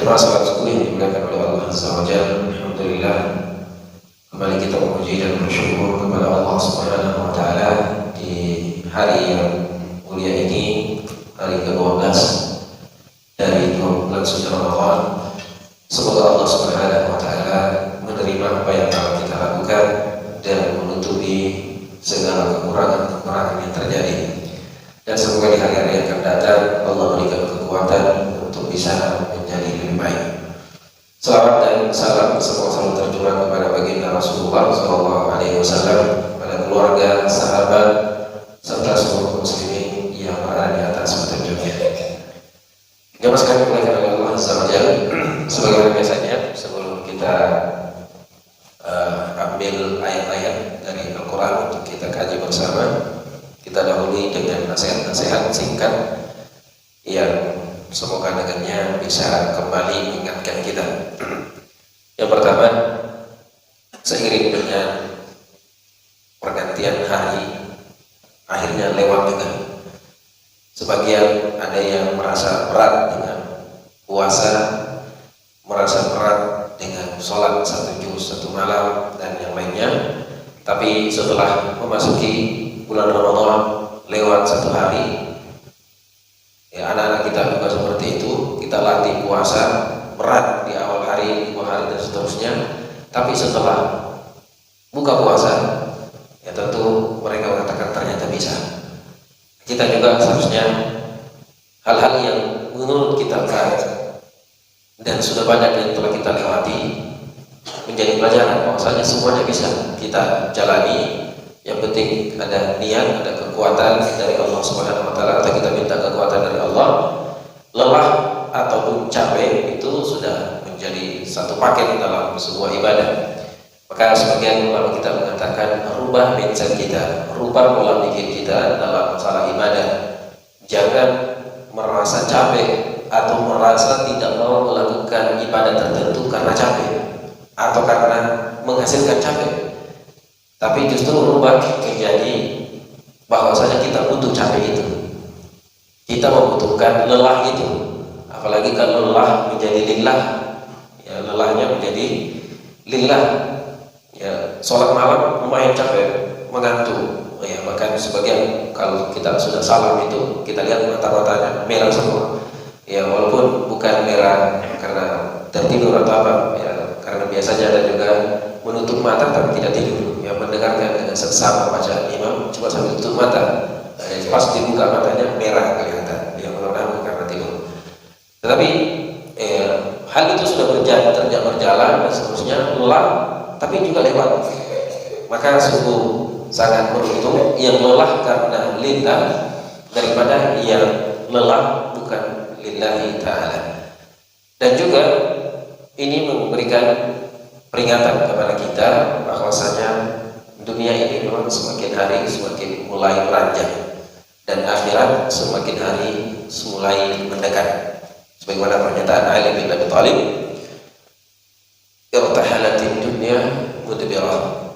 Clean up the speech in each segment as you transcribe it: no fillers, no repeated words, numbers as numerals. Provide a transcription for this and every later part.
Jemaah salat subuh yang dimuliakan oleh Allah Azza wa Jalla, alhamdulillah kembali kita memuji dan bersyukur kepada Allah Subhanahu wa taala di hari yang mulia ini, hari ke-12 dari 2 bulan suci Ramadan. Semoga Allah Subhanahu wa taala menerima apa yang telah kita lakukan dan menutupi segala kekurangan-kekurangan yang terjadi. Dan semoga di hari-hari yang akan datang Allah berikan kekuatan untuk bisa menjadi lebih baik. Salawat dan salam semoga selalu tercurah kepada baginda Rasulullah SAW, pada keluarga, sahabat, serta seluruh muslimin yang berada di atas petunjuknya. Jemaah sekalian dimuliakan oleh Allah Azza wa Jalla, sebagaimana biasanya sebelum kita ambil ayat-ayat dari Al-Quran untuk kita kaji bersama, kita dahului dengan nasihat-nasihat singkat yang semoga dengannya bisa kembali mengingatkan kita. Yang pertama, seiring dengan pergantian hari akhirnya lewat juga, sebagian ada yang merasa berat dengan puasa, merasa berat dengan sholat 1 juz 1 malam dan yang lainnya. Tapi setelah memasuki bulan Ramadan lewat 1 hari, ya anak-anak kita juga seperti itu. Kita latih puasa berat di awal hari, 2 hari dan seterusnya. Tapi setelah buka puasa, ya tentu mereka mengatakan ternyata bisa. Kita juga seharusnya hal-hal yang menurut kita berat dan sudah banyak yang telah kita lewati menjadi pelajaran bahwasanya semuanya bisa kita jalani. Yang penting ada niat, ada kekuatan dari Allah Subhanahu wa taala, atau kita minta kekuatan dari Allah. Lelah ataupun capek itu sudah menjadi satu paket dalam sebuah ibadah. Maka sebagian ulama kita mengatakan rubah mindset kita, rubah pola pikir kita dalam masalah ibadah. Jangan merasa capek atau merasa tidak mau melakukan ibadah tertentu karena capek atau karena menghasilkan capek. Tapi justru rubah menjadi bahwasanya kita butuh capek itu, kita membutuhkan lelah itu. Apalagi kalau lelah menjadi lillah, ya lelahnya menjadi lillah. Ya sholat malam lumayan capek, mengantuk. Ya bahkan sebagian kalau kita sudah salam itu kita lihat mata-matanya merah semua. Ya walaupun bukan merah karena tertidur atau apa, ya karena biasanya ada juga menutup mata tapi tidak tidur, yang mendengarkan dengan seksama bacaan imam cuma sambil tutup mata, pas dibuka matanya merah kelihatan, yang mengenang karena tidur. Tetapi hal itu sudah berjalan dan seterusnya, lelah tapi juga lewat. Maka sungguh sangat beruntung yang lelah karena lillah daripada yang lelah bukan lillahi ta'ala. Dan juga ini memberikan peringatan kepada kita bahwasanya dunia ini memang semakin hari semakin mulai meranjang dan akhirat semakin hari mulai mendekat. Sebagaimana pernyataan Ali bin Abi Thalib, irtahalatid dunya mudbirah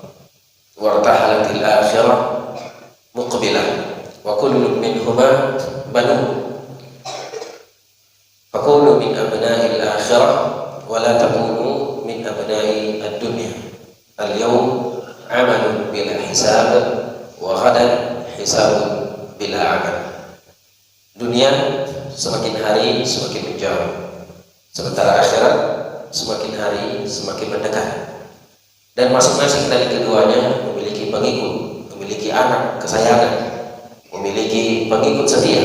wartahalatil akhirah muqbilah wa kullu minhuma banun faqulu min abna'il akhirah wa la takunu min abna'i ad-dunya. Al-yawm amalun bila hisab wa ghadan hisabun bila amal. Dunia semakin hari semakin menjauh, sementara akhirat semakin hari semakin mendekat. Dan masing-masing dari keduanya memiliki pengikut, memiliki anak kesayangan, memiliki pengikut setia.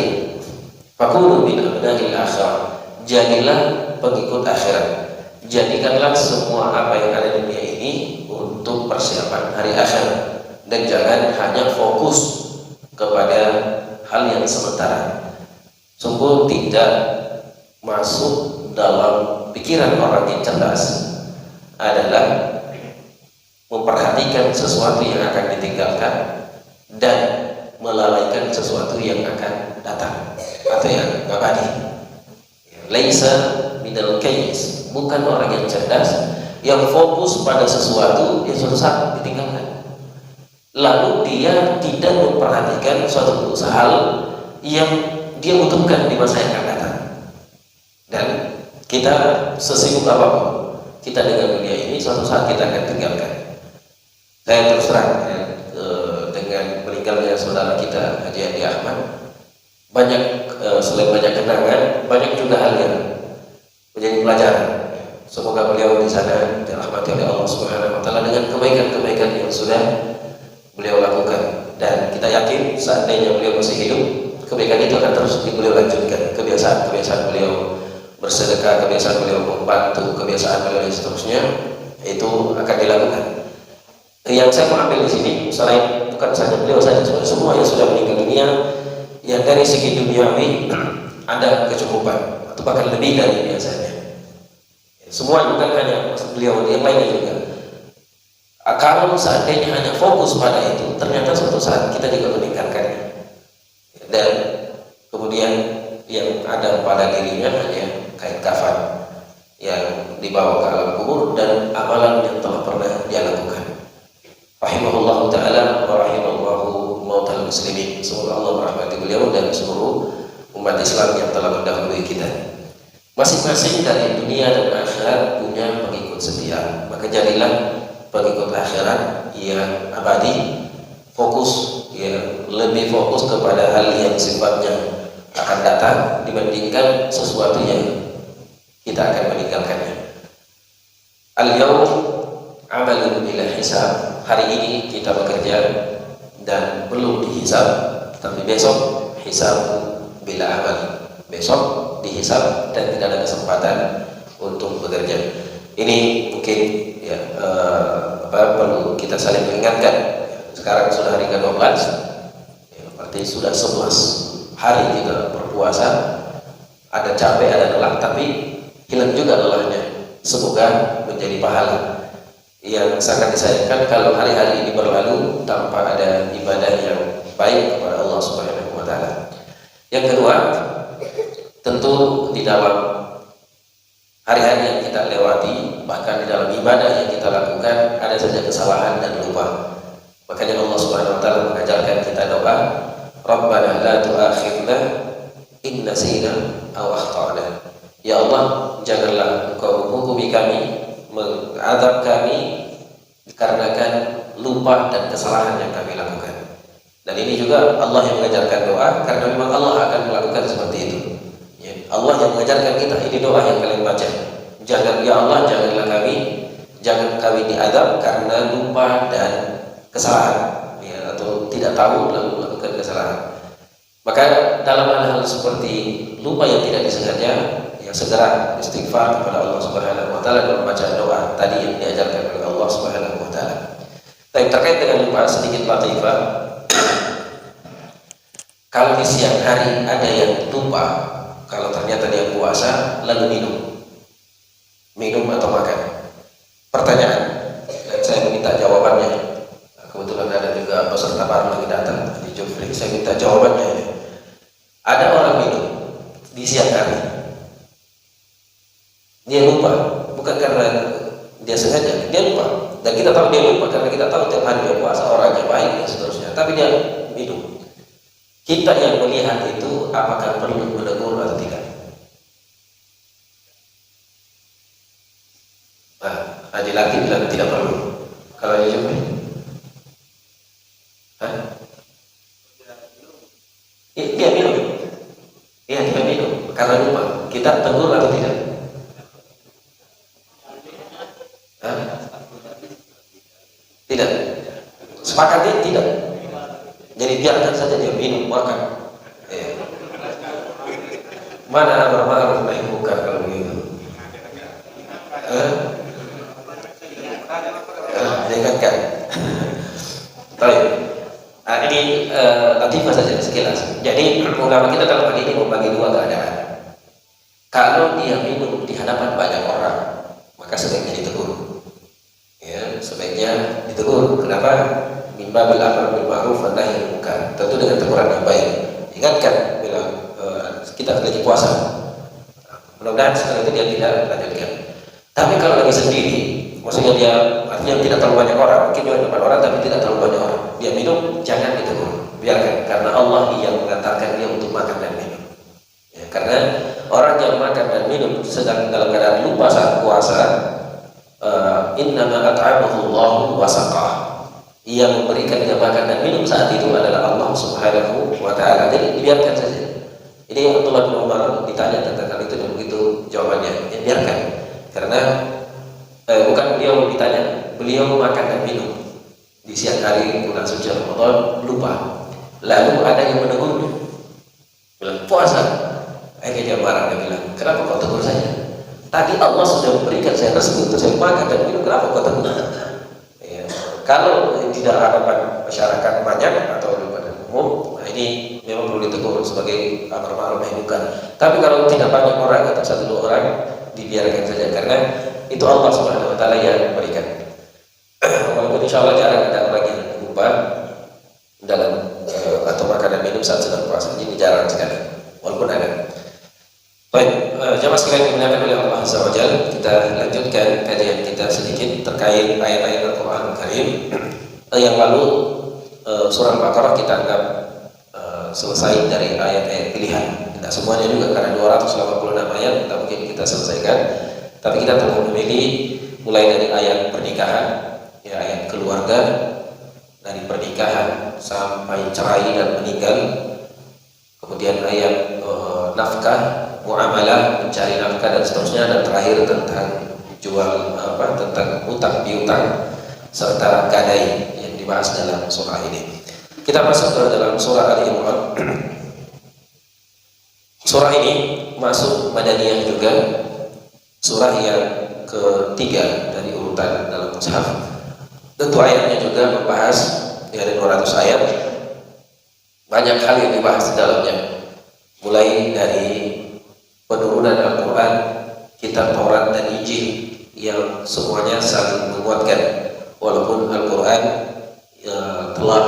Fakulu min abna'il akhirah, jadilah pengikut akhirat. Jadikanlah semua apa yang ada di dunia ini untuk persiapan hari akhirat, dan jangan hanya fokus kepada hal yang sementara. Sungguh tidak masuk dalam pikiran orang yang cerdas adalah memperhatikan sesuatu yang akan ditinggalkan dan melalaikan sesuatu yang akan datang atau yang abadi. Laisa minal kayis, bukan orang yang cerdas yang fokus pada sesuatu yang suatu saat ditinggalkan, lalu dia tidak memperhatikan suatu hal yang dia butuhkan di masa yang akan datang. Dan Kita sesibuk apapun, kita dengan dunia ini suatu saat kita akan tinggalkan. Saya terus terang ya, dengan meninggalnya saudara kita Haji Andi Ahmad, banyak selain banyak kenangan, banyak juga hal yang menjadi pelajaran. Semoga beliau di sana dirahmati oleh Allah Subhanahu wa taala dengan kebaikan-kebaikan yang sudah beliau lakukan, dan kita yakin seandainya beliau masih hidup, kebaikan itu akan terus beliau lanjutkan. Kebiasaan beliau bersedekah, kebiasaan beliau membantu, kebiasaan beliau dan seterusnya itu akan dilakukan. Yang saya mau ambil di sini, selain bukan saja beliau saja, semua yang sudah meninggal dunia, yang dari segi duniawi ada kecukupan atau bahkan lebih dari biasanya. Semua bukan hanya beliau, yang lainnya juga. Kalau seandainya hanya fokus pada itu, ternyata suatu saat kita juga meninggalkannya. Dan kemudian yang ada pada dirinya hanya kain kafan yang dibawa ke alam kubur dan amalan yang telah pernah dia lakukan. Rahimahullah ta'ala wa rahimallahu mautal muslimin. Semoga Allah merahmati beliau dan seluruh umat Islam yang telah mendahului kita. Masing-masing dari dunia dan akhirat punya pengikut setia. Maka jadilah pengikut akhirat yang abadi, fokus, ya, lebih fokus kepada hal yang sifatnya akan datang dibandingkan sesuatu yang kita akan meninggalkannya. Al-yawm amalun bila hisab. Hari ini kita bekerja dan belum dihisab, tapi besok hisab bila amal. Besok dihisab dan tidak ada kesempatan untuk bekerja. Ini mungkin ya, perlu kita saling mengingatkan. Sekarang sudah hari ke-12, ya, berarti sudah 11 hari kita berpuasa. Ada capek, ada lelah, tapi hilang juga lelahnya. Semoga menjadi pahala. Yang sangat disayangkan kalau hari-hari ini berlalu tanpa ada ibadah yang baik kepada Allah Subhanahu wa taala. Yang kedua, tentu di dalam hari-hari yang kita lewati, bahkan di dalam ibadah yang kita lakukan, ada saja kesalahan dan lupa. Makanya Allah Subhanahu wa taala mengajarkan kita doa, Rabbana la tu'akhidna in nasina aw akhtana. Ya Allah, janganlah Engkau menghukumi kami, mengadab kami dikarenakan lupa dan kesalahan yang kami lakukan. Dan ini juga Allah yang mengajarkan doa, karena memang Allah akan melakukan seperti itu. Allah yang mengajarkan kita, ini doa yang kalian baca. Jangan, ya Allah, jangan kami diadab karena lupa dan kesalahan, ya, atau tidak tahu lalu melakukan kesalahan. Maka dalam hal-hal seperti lupa yang tidak disengaja, ya segera istighfar kepada Allah Subhanahu wa taala dan membaca doa tadi yang diajarkan oleh Allah Subhanahu wa taala. Tapi terkait dengan lupa, sedikit latifah. Kalau di siang hari ada yang lupa, kalau ternyata dia puasa lalu minum atau makan. Pertanyaan, dan saya minta jawabannya. Kebetulan ada juga peserta baru lagi datang di Jofri, saya minta jawabannya. Ada orang minum di siang hari, dia lupa, bukan karena dia sengaja, dia lupa. Dan kita tahu dia lupa karena kita tahu tiap hari dia puasa, orangnya baik dan seterusnya. Tapi dia minum. Kita yang melihat itu apakah perlu menegur atau tidak? Nah, Haji Laki bilang tidak perlu. Kalau Haji Jumri? Dia minum. Iya, dia minum karena lupa. Kita tegur atau tidak? Tidak. Sepakatnya tidak. Jadi biarkan saja dia minum, makan. Mana amar ma'ruf nahi munkar kalau begitu? Ingatkan. Baik. Ini latifah saja sekilas. Jadi ulama kita dalam hal ini membagi dua keadaan. Kalau dia minum di hadapan banyak orang, maka sebaiknya ditegur. Ya, sebaiknya ditegur. Kenapa? Min babil amr bil ma'ruf wa nahi anil munkar. Tentu dengan teguran yang baik. Ingatkan bila kita lagi puasa. Mudah-mudahan setelah itu dia tidak lanjutkan. Tapi kalau lagi sendiri, maksudnya dia artinya tidak terlalu banyak orang, mungkin juga depan orang tapi tidak terlalu banyak orang. Dia minum, jangan ditegur. Biarkan, karena Allah yang mengantarkan dia untuk makan dan minum. Ya, karena orang yang makan dan minum sedang dalam keadaan lupa saat puasa, innama at'amahu Allahu wa saqah. Yang memberikan dia makan dan minum saat itu adalah Allah Subhanahu wa taala. Jadi dibiarkan saja. Ini Abdullah bin Umar ditanya tentang hal itu dan begitu jawabannya, ya biarkan. Karena bukan beliau ditanya, beliau makan dan minum di siang hari bulan suci Ramadan lupa. Lalu ada yang menegurnya, bilang puasa. Akhirnya dia marah, dia bilang, kenapa kau tegur saya? Tadi Allah sudah memberikan saya rezeki untuk saya makan dan minum, kenapa kau tegur? Ya, kalau tidak hadapan masyarakat banyak atau pada umum, nah ini memang perlu ditegur sebagai amar ma'ruf nahi munkar. Tapi kalau tidak banyak orang atau satu dua orang, dibiarkan saja karena itu Allah Subhanahu wa taala yang memberikan. Walaupun insya Allah jarang ada orang yang lupa dalam atau makan dan minum saat sedang puasa. Ini jarang sekali. Walaupun ada. Baik, jamaah sekalian dimuliakan oleh Allah Azza wa Jalla, kita lanjutkan kajian kita sedikit terkait ayat-ayat Al-Qur'an Karim. Yang lalu surah Al-Baqarah kita anggap selesai dari ayat-ayat pilihan. Tidak semuanya juga karena 286 ayat tidak mungkin kita selesaikan. Tapi kita telah memilih mulai dari ayat pernikahan, ya ayat keluarga, dari pernikahan sampai cerai dan meninggal, kemudian ayat nafkah, muamalah, mencari nafkah dan seterusnya, dan terakhir tentang jual tentang utang piutang serta gadai yang dibahas dalam surah ini. Kita masuk ke dalam surah Ali Imran. Surah ini masuk Madaniyah juga, surah yang ketiga dari urutan dalam mushaf. Tentu ayatnya juga membahas ada 200 ayat. Banyak hal yang dibahas di dalamnya. Mulai dari penurunan Al-Quran, kitab Taurat dan Injil yang semuanya saling menguatkan. Walaupun Al-Quran telah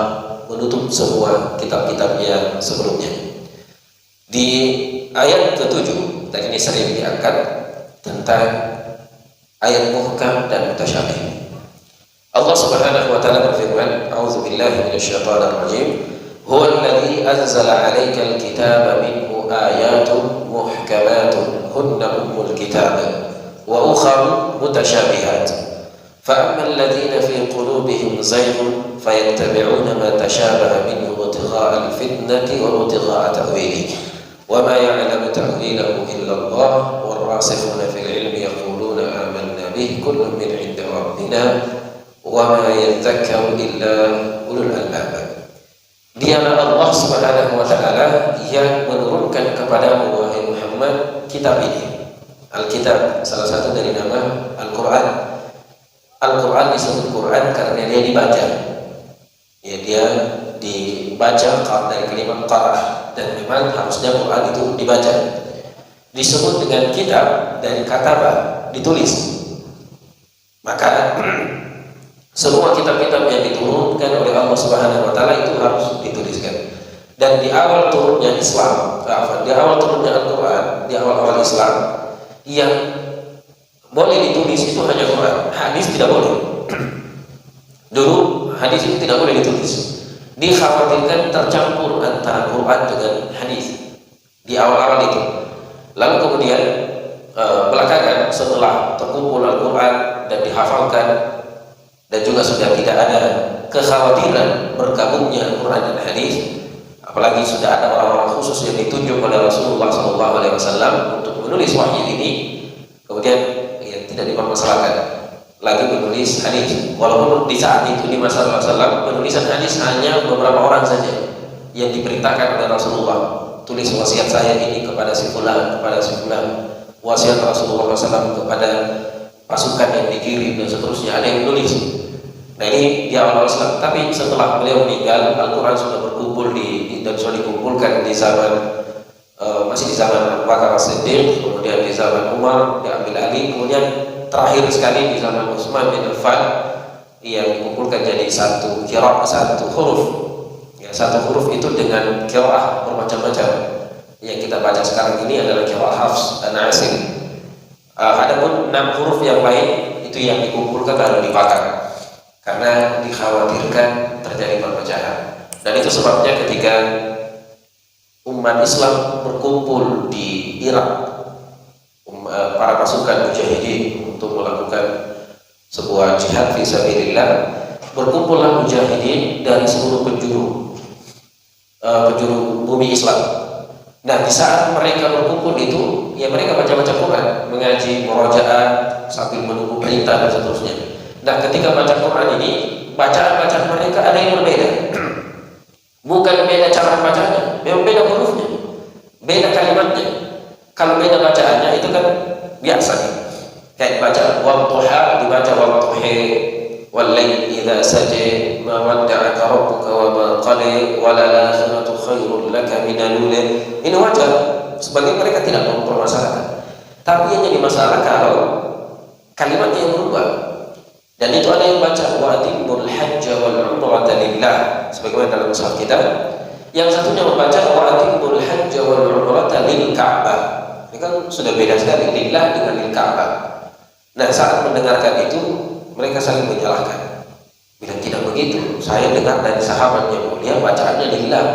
menutup semua kitab-kitab yang sebelumnya. Di ayat ke-7, tadi ini sering diangkat tentang ayat muhkam dan mutasyabih. Allah Subhanahu wa taala berfirman, "A'udzubillahi minasyaitonir rajim. Huwal ladzi anzala 'alaikal kitaba minhu ayatun muhkamatun hunna ummul kitab wa ukhra mutasyabihat. فأما الذين في قلوبهم زيغ فيتبعون ما تشابه منه ابتغاء الفتنة وابتغاء تأويله وما يعلم تأويله إلا الله والراسخون في العلم يقولون آمنا به كل من عند ربنا وما يذكر إلا أولو الألباب." Dialah Allah Subhanahu wa taala yang menurunkan kepadamu wahai Muhammad kitab ini. Alkitab salah satu dari nama Al-Qur'an. Al-Quran disebut Quran karena dia dibaca. Ya, dia dibaca dari kalimat qara'ah, dan memang harusnya Quran itu dibaca. Disebut dengan kitab dari kataba, ditulis. Maka semua kitab-kitab yang diturunkan oleh Allah Subhanahu wa taala itu harus dituliskan. Dan di awal turunnya Islam, di awal turunnya Al-Quran, di awal-awal Islam yang boleh ditulis itu hanya Quran, hadis tidak boleh. Dulu hadis itu tidak boleh ditulis. Dikhawatirkan tercampur antara Quran dengan hadis di awal-awal itu. Lalu kemudian belakangan setelah terkumpul Al-Quran dan dihafalkan, dan juga sudah tidak ada kekhawatiran bergabungnya Quran dan hadis, apalagi sudah ada orang-orang khusus yang ditunjuk oleh Rasulullah SAW untuk menulis wahyu ini, kemudian tidak dipermasalahkan lagi menulis hadis. Walaupun di saat itu di masa Rasulullah penulisan hadis hanya beberapa orang saja yang diperintahkan oleh Rasulullah, tulis wasiat saya ini kepada si fulan, kepada si fulan, wasiat Rasulullah SAW kepada pasukan yang dikirim dan seterusnya, ada yang menulis. Nah ini di awal Islam. Tapi setelah beliau meninggal, Al-Quran sudah berkumpul dan sudah dikumpulkan di zaman masih di zaman Abu Bakar As-Siddiq, kemudian di zaman Umar, diambil Ali, kemudian terakhir sekali di zaman Utsman bin Affan yang dikumpulkan jadi satu qiraah, satu huruf. Ya, satu huruf itu dengan qiraah bermacam-macam. Yang kita baca sekarang ini adalah qiraah Hafs dan Asim. Adapun 6 huruf yang lain itu yang dikumpulkan lalu dibakar karena dikhawatirkan terjadi perpecahan. Dan itu sebabnya ketika umat Islam berkumpul di Irak para pasukan mujahidin untuk melakukan sebuah jihad fi sabilillah, berkumpullah mujahidin dari seluruh penjuru bumi Islam. Nah, di saat mereka berkumpul itu, ya mereka baca-baca Quran, mengaji, murojaah, sambil menunggu perintah dan seterusnya. Nah, ketika baca Quran ini, bacaan-bacaan mereka ada yang berbeda. Bukan beda cara bacanya, memang beda hurufnya, beda kalimatnya. Kalau beda bacaannya itu kan biasa nih. Kayak baca wadduha dibaca wadduhi, wal-lail idza saja, ma wadda'aka rabbuka wa ma qala, wa lal akhiratu khairul laka minal ula. Ini wajar, sebagian mereka tidak mempermasalahkan. Tapi yang jadi masalah kalau kalimatnya yang berubah. Dan itu ada yang baca wa atimmul hajja wal umrata lillah, sebagaimana dalam mushaf kita. Yang satunya membaca wa atimmul hajja wal umrata lil Ka'bah. Ini kan sudah beda sekali, lillah dengan lil Ka'bah. Nah, saat mendengarkan itu mereka saling menyalahkan. Bilang tidak begitu, saya dengar dari sahabat yang mulia bacaannya lillah.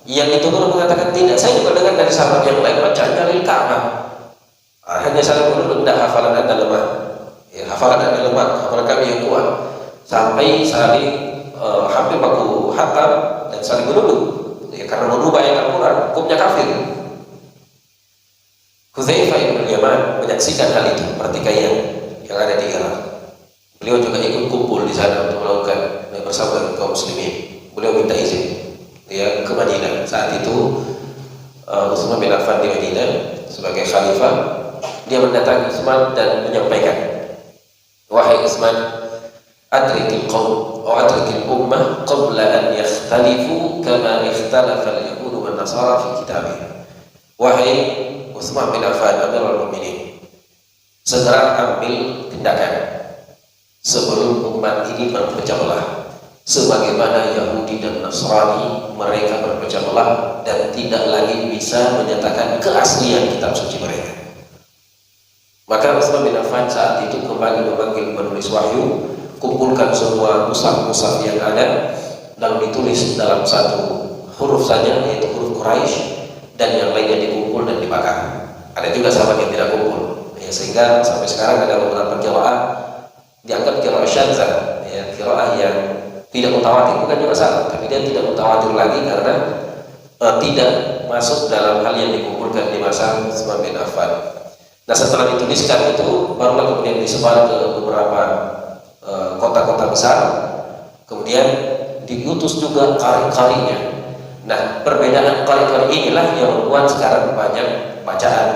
Yang itu pun mengatakan tidak, saya juga dengar dari sahabat yang lain bacaannya lil Ka'bah. Hanya saling menurut, tidak, hafalan Anda lemah. Ya, hafalan Anda lemah, hafalan kami yang kuat. Sampai saling hampir baku hantam dan saling menuduh. Ya, karena merubah ayat Al-Quran, hukumnya kafir. Hudzaifah bin Yaman menyaksikan hal itu, pertikaian yang ada di Irak. Beliau juga ikut kumpul di sana untuk melakukan bersama dengan kaum muslimin. Beliau minta izin ya ke Madinah. Saat itu Utsman bin Affan di Madinah sebagai khalifah, dia mendatangi Utsman dan menyampaikan, wahai Utsman, adrikil qaum wa adrikil ummah qabla an yakhtalifu kama ikhtalafa al-yahud wan nasara fi kitabihim. Wahai Utsman bin Affan, Amirul Mukminin, segera ambil tindakan sebelum umat ini berpecah belah, sebagaimana Yahudi dan Nasrani mereka berpecah belah dan tidak lagi bisa menyatakan keaslian kitab suci mereka. Maka Utsman bin Affan saat itu kembali memanggil penulis wahyu, kumpulkan semua mushaf-mushaf yang ada, lalu ditulis dalam satu huruf saja, yaitu huruf Quraisy, dan yang lainnya dikumpul dan dibakar. Ada juga sahabat yang tidak kumpul, ya, sehingga sampai sekarang ada beberapa qiraah dianggap qiraah syadzah, ya, qiraah yang tidak mutawatir, bukan juga salah, tapi dia tidak mutawatir lagi karena tidak masuk dalam hal yang dikumpulkan di masa Utsman bin Affan. Nah, setelah dituliskan itu barulah kemudian disebar ke beberapa kota-kota besar, kemudian diutus juga qari-qarinya. Nah, perbedaan qari-qari inilah yang membuat sekarang banyak bacaan.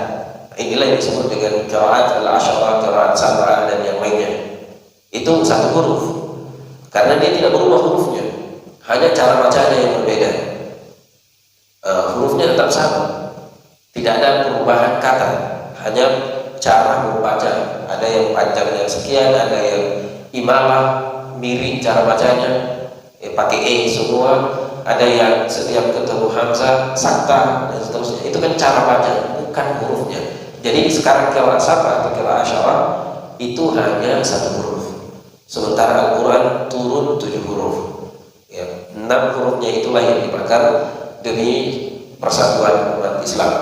Inilah yang disebut dengan qiraat al-asyara, qiraat sab'ah dan yang lainnya. Itu satu huruf, karena dia tidak berubah hurufnya, hanya cara bacanya yang berbeda. Hurufnya tetap sama, tidak ada perubahan kata, hanya cara membaca. Ada yang panjangnya sekian, ada yang imalah, miring cara bacanya, pakai semua, ada yang setiap ketemu hamzah sakta dan seterusnya. Itu kan cara baca, bukan hurufnya. Jadi sekarang qiraat sab'ah atau qiraat asyara itu hanya satu huruf, sementara Al-Quran turun 7 huruf, ya, 6 hurufnya itulah yang dibakar demi persatuan umat Islam.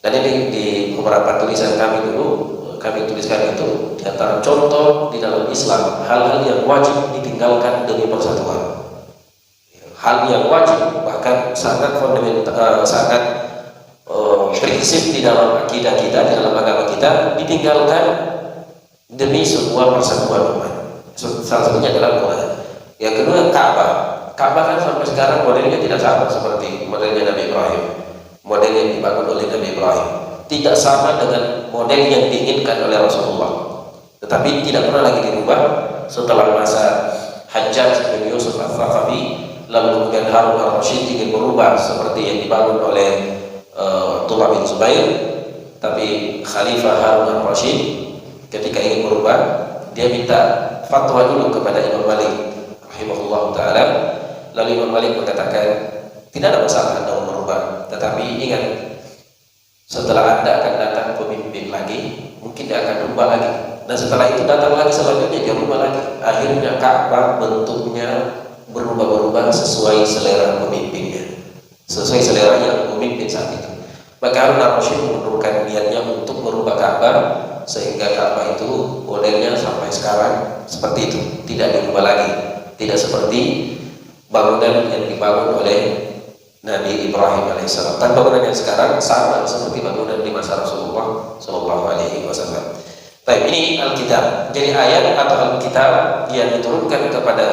Dan ini di beberapa tulisan kami dulu, kami tuliskan itu di antara contoh di dalam Islam hal-hal yang wajib ditinggalkan demi persatuan. Hal yang wajib, bahkan sangat fundamental, sangat prinsip di dalam akidah kita, di dalam agama kita, ditinggalkan demi sebuah persatuan umat. Salah satunya adalah Quran. Yang kedua, Ka'bah. Ka'bah kan sampai sekarang modelnya tidak sama seperti modelnya Nabi Ibrahim, model yang dibangun oleh Nabi Ibrahim. Tidak sama dengan model yang diinginkan oleh Rasulullah, tetapi tidak pernah lagi dirubah setelah masa Hajjaj bin Yusuf al-Thaqafi. Lalu kemudian Harun al-Rashid ingin merubah seperti yang dibangun oleh Abdullah bin Zubair, tapi Khalifah Harun al-Rashid ketika ingin merubah, dia minta fatwa dulu kepada Imam Malik rahimahullah ta'ala. Lalu Imam Malik mengatakan, tidak ada masalah Anda merubah, tetapi ingat, setelah Anda akan datang pemimpin lagi, mungkin dia akan rubah lagi, dan setelah itu datang lagi selanjutnya dia rubah lagi. Akhirnya Ka'bah bentuknya berubah-ubah sesuai selera pemimpinnya, sesuai selera yang memimpin saat itu. Maka Harun al-Rashid menurunkan niatnya untuk merubah Ka'bah Ka'bah, sehingga Ka'bah itu modelnya sampai sekarang seperti itu, tidak dirubah lagi, tidak seperti bangunan yang dibangun oleh Nabi Ibrahim alaihissalam. Dan bangunan yang sekarang sama seperti bangunan di masa Rasulullah Shallallahu Alaihi Wasallam. Baik, ini Alkitab. Jadi ayat atau Alkitab yang diturunkan kepada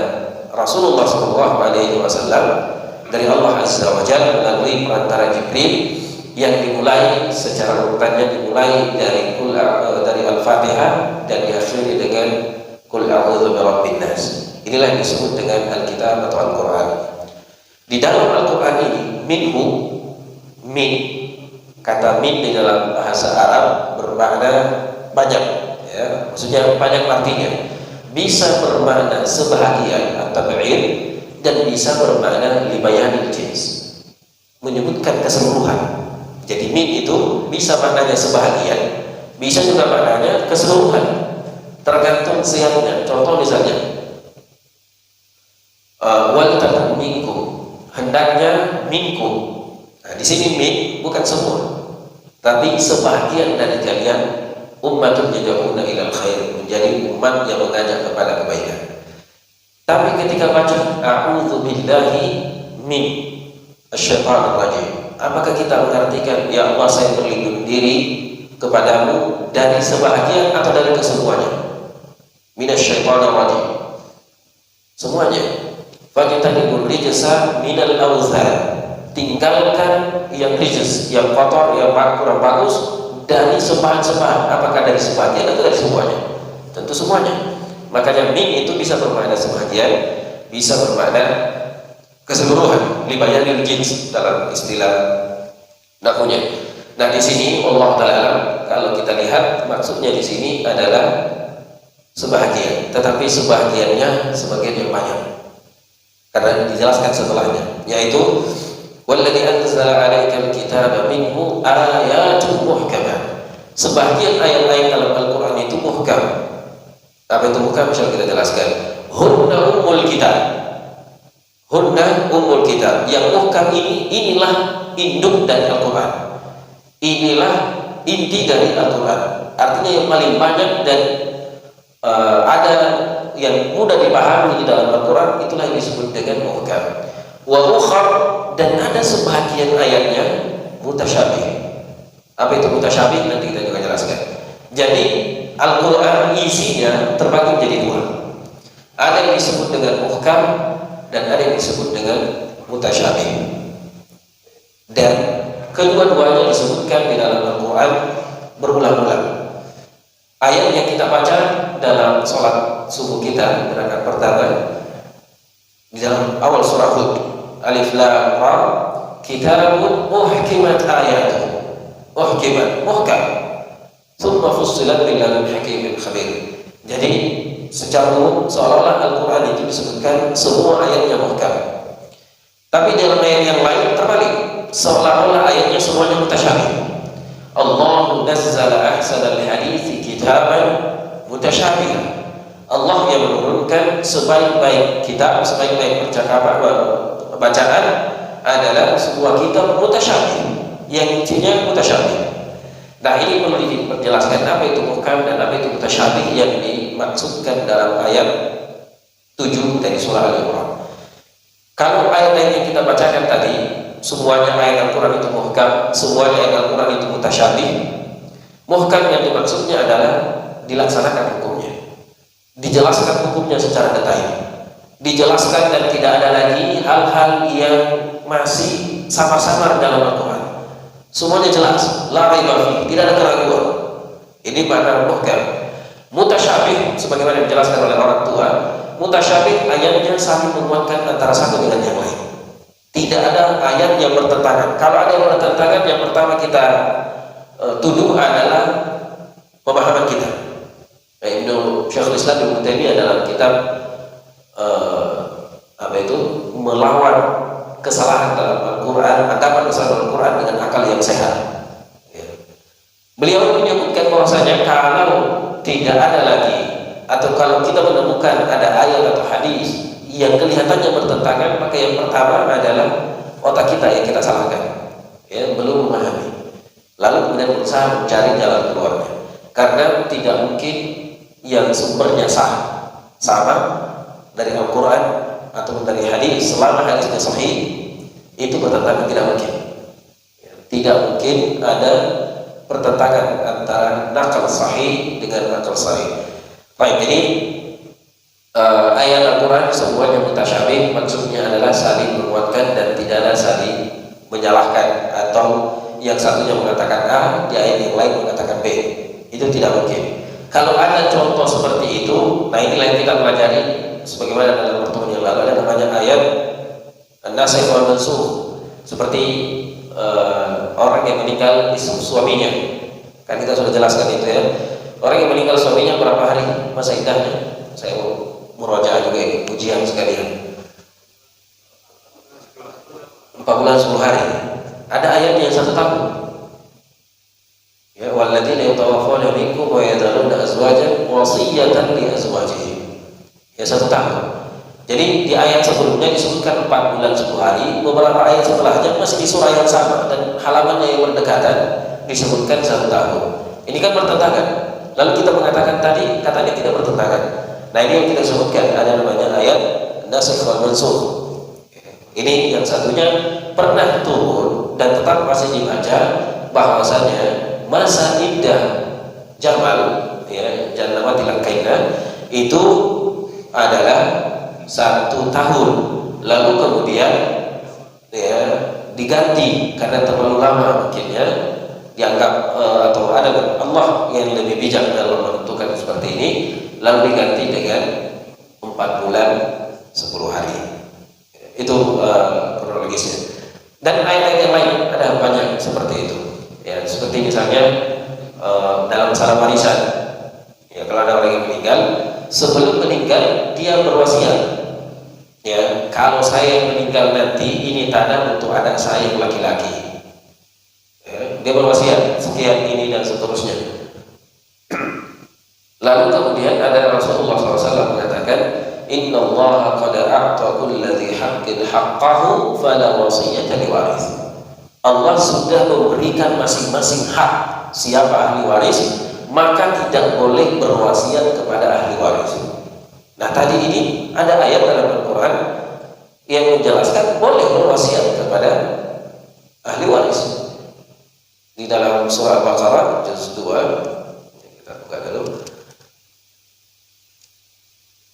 Rasulullah Shallallahu Alaihi Wasallam dari Allah Azza wa Jalla melalui perantara Jibril, yang dimulai secara urutannya dimulai dari Al-Fatihah dan diakhiri dengan Qul a'udzu birabbin nas. Inilah yang disebut dengan Alkitab atau Al-Qur'an. Di dalam Al-Qur'an ini min, kata min di dalam bahasa Arab bermakna banyak, ya, maksudnya banyak artinya. Bisa bermakna sebahagian atau tab'id, dan bisa bermakna libayanil jins, menyebutkan keseluruhan. Jadi min itu bisa maknanya sebahagian, bisa juga maknanya keseluruhan, tergantung siapnya. Contoh misalnya wal takum minkum, hendaknya minkum. Nah, di sini min bukan semua, tapi sebahagian dari kalian ummatun yad'una ilal khair, menjadi umat yang mengajak kepada kebaikan. Tapi ketika baca a'udzu billahi min asyaitonir rajim, apakah kita mengartikan ya Allah saya berlindung diri kepadamu dari sebahagian atau dari kesemuanya? Minasyaitonir rajim, semuanya. Fajtanibur rijsa minal awzan, tinggalkan yang rijs, yang kotor, yang kurang bagus dari sembahan-sembahan. Apakah dari sebahagian atau dari semuanya? Tentu semuanya. Makanya min itu bisa bermakna sebahagian, bisa bermakna keseluruhan, libayanil jins dalam istilah nahwunya. Nah, di sini Allah Ta'ala kalau kita lihat maksudnya di sini adalah sebahagian, tetapi sebahagiannya sebagian yang banyak, karena dijelaskan setelahnya, yaitu walladzi anzala 'alaikal kitaba minhu ayatun muhkamat. Sebahagian ayat-ayat dalam Al-Qur'an itu muhkam. Apa itu muhkam? Bisa kita jelaskan. Hunna ummul kitab. Hunna ummul kitab. Yang muhkam ini, inilah induk dari Al-Quran. Inilah inti dari Al-Quran. Artinya yang paling banyak dan ada yang mudah dipahami di dalam Al-Quran, itulah yang disebut dengan muhkam. Wa ukhar, dan ada sebahagian ayatnya mutasyabih. Apa itu mutasyabih? Nanti kita juga jelaskan. Jadi Al-Quran isinya terbagi menjadi dua. Ada yang disebut dengan muhkam dan ada yang disebut dengan mutasyabih. Dan kedua-duanya disebutkan di dalam Al-Quran berulang-ulang. Ayat yang kita baca dalam sholat subuh kita rakaat pertama di dalam awal surah Hud, Alif Lam Ra, kitabun uhkimat ayatuh, uhkimat, muhkam, thumma fussilat min ladun hakimin khabir. Jadi secara umum seolah-olah Al-Quran itu disebutkan semua ayatnya muhkam, tapi dalam ayat yang lain terbalik, seolah-olah ayatnya semuanya mutasyabih. Allahu nazzala ahsanal hadithi kitaban mutasyabihan. Allah yang menurunkan sebaik-baik kitab, sebaik-baik percakapan, bacaan adalah sebuah kitab mutasyabih, yang intinya mutasyabih. Nah, ini perlu dijelaskan apa itu muhkam dan apa itu mutasyabih yang dimaksudkan dalam ayat 7 dari surah Al-Imran. Kalau ayat-ayat yang kita bacakan tadi semuanya ayat Al-Quran itu muhkam, semuanya ayat Al-Quran itu mutasyabih. Muhkam yang dimaksudnya adalah dilaksanakan hukumnya, dijelaskan hukumnya secara detail, dijelaskan dan tidak ada lagi hal-hal yang masih samar-samar dalam Al-Quran. Semuanya jelas, la raiba fi, tidak ada keraguan. Ini makna muhkam. Mutasyabih sebagaimana dijelaskan oleh orang tua, mutasyabih ayatnya saling menguatkan antara satu dengan yang lain. Tidak ada ayat yang bertentangan. Kalau ada yang bertentangan, yang pertama kita tuduh adalah pemahaman kita. Syekhul Islam Ibnu Taimiyah dalam kitab melawan kesalahan dalam Al-Quran, anggapan kesalahan Al-Quran dengan akal yang sehat. Ya. Beliau menyebutkan bahwasanya kalau tidak ada lagi, atau kalau kita menemukan ada ayat atau hadis yang kelihatannya bertentangan, maka yang pertama adalah otak kita yang kita salahkan, ya, belum memahami. Lalu kemudian berusaha mencari jalan keluarnya. karena tidak mungkin yang sumbernya sama dari Al-Quran ataupun dari hadis, selama hadisnya sahih itu bertentangan, tidak mungkin. Tidak mungkin ada pertentangan antara nakal sahih dengan nakal sahih. Baik, ini ayat Al-Quran semuanya mutasyabih, maksudnya adalah saling menguatkan dan tidak ada saling menyalahkan, atau yang satunya mengatakan A, di ayat yang lain mengatakan B. Itu tidak mungkin. Kalau ada contoh seperti itu, nah inilah yang kita pelajari sebagaimana dalam pertemuan yang lalu, ada namanya ayat An-Nasikh wal Mansukh. Seperti orang yang meninggal suaminya, kan kita sudah jelaskan itu ya. Orang yang meninggal suaminya berapa hari masa iddahnya? Saya mau murajaah juga ini, ujian sekalian. 4 bulan 10 hari. Ada ayatnya yang 1 tahun. Ya, walladzina yatawaffawna minkum wa yadharuna azwajan wasiyatan li azwajihim. Ya, 1 tahun. Jadi di ayat sebelumnya disebutkan 4 bulan 10 hari, beberapa ayat setelahnya masih di surah yang sama dan halamannya yang berdekatan disebutkan 1 tahun. Ini kan bertentangan. Lalu kita mengatakan tadi katanya tidak bertentangan. Nah, ini yang kita sebutkan ada namanya ayat Nasikh wal Mansukh. Ini yang satunya pernah turun dan tetap masih dibaca bahwasanya masa iddah jamal, ya, jannawati langkaina itu adalah 1 tahun, lalu kemudian ya diganti karena terlalu lama mungkin ya, dianggap atau ada Allah yang lebih bijak dalam menentukan seperti ini, lalu diganti dengan 4 bulan 10 hari. Itu kronologisnya. Dan ayat-ayat yang lain ada banyak seperti itu. Ya, seperti misalnya dalam masalah warisan. Ya, kalau ada orang yang meninggal, sebelum meninggal dia berwasiat. Ya, kalau saya meninggal nanti ini tanah untuk anak saya yang laki-laki. Ya, dia berwasiat sekian ini dan seterusnya. Lalu kemudian ada Rasulullah SAW mengatakan, Inna Allah qad a'ta kulli dzi haqqin haqqahu fala wasiyata liwaris. Allah sudah memberikan masing-masing hak siapa ahli waris, maka tidak boleh berwasiat kepada ahli waris. Nah, tadi ini ada ayat dalam Al-Quran yang menjelaskan boleh berwasiat kepada ahli waris. Di dalam surah Al-Baqarah juz 2, kita buka dulu.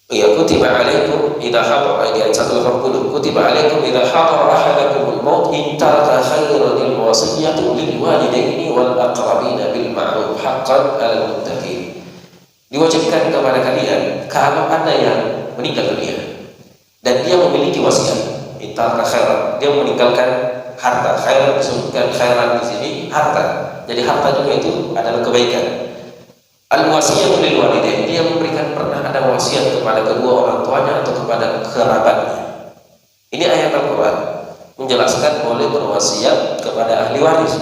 Ya, kutiba alaikum idza hadara, ayat 180. Kutiba alaikum idza hadara ahadakumul maut in taraka khairan lil wasiyatu lil walidaini wal aqrabina bil ma'ruf haqqan 'alal muttaqin. Diwajibkan kepada kalian kalau ada yang meninggal dunia dan dia memiliki wasiat, in taraka khairan, dia meninggalkan harta. Khairan disebutkan khairan di sini harta. Jadi harta juga itu adalah kebaikan. Al-wasiyatu lil walidain, dia memberikan pernah ada wasiat kepada kedua orang tuanya atau kepada kerabatnya. Ini ayat Al-Quran menjelaskan boleh berwasiat kepada ahli waris.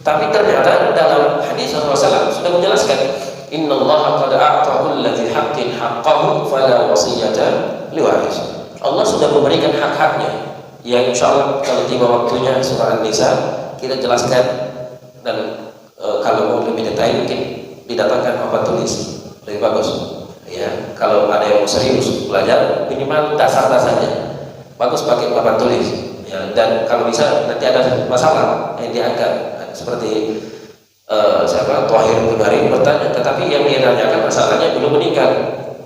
Tapi ternyata dalam hadis Rasulullah sudah menjelaskan, Inna Allah qad a'ta kulli dzi haqqin haqqahu fala wasiyata liwaris. Allah sudah memberikan hak-haknya. Yang insyaallah kalau tiba waktunya surah An-Nisa kita jelaskan, dan kalau mau lebih detail mungkin didatangkan papan tulis lebih bagus. Ya, kalau ada yang serius belajar minimal dasar-dasarnya bagus pakai papan tulis. Ya, dan kalau bisa nanti ada masalah yang diangkat seperti siapa Tuhir Bunari bertanya, tetapi yang dia tanyakan masalahnya belum meninggal,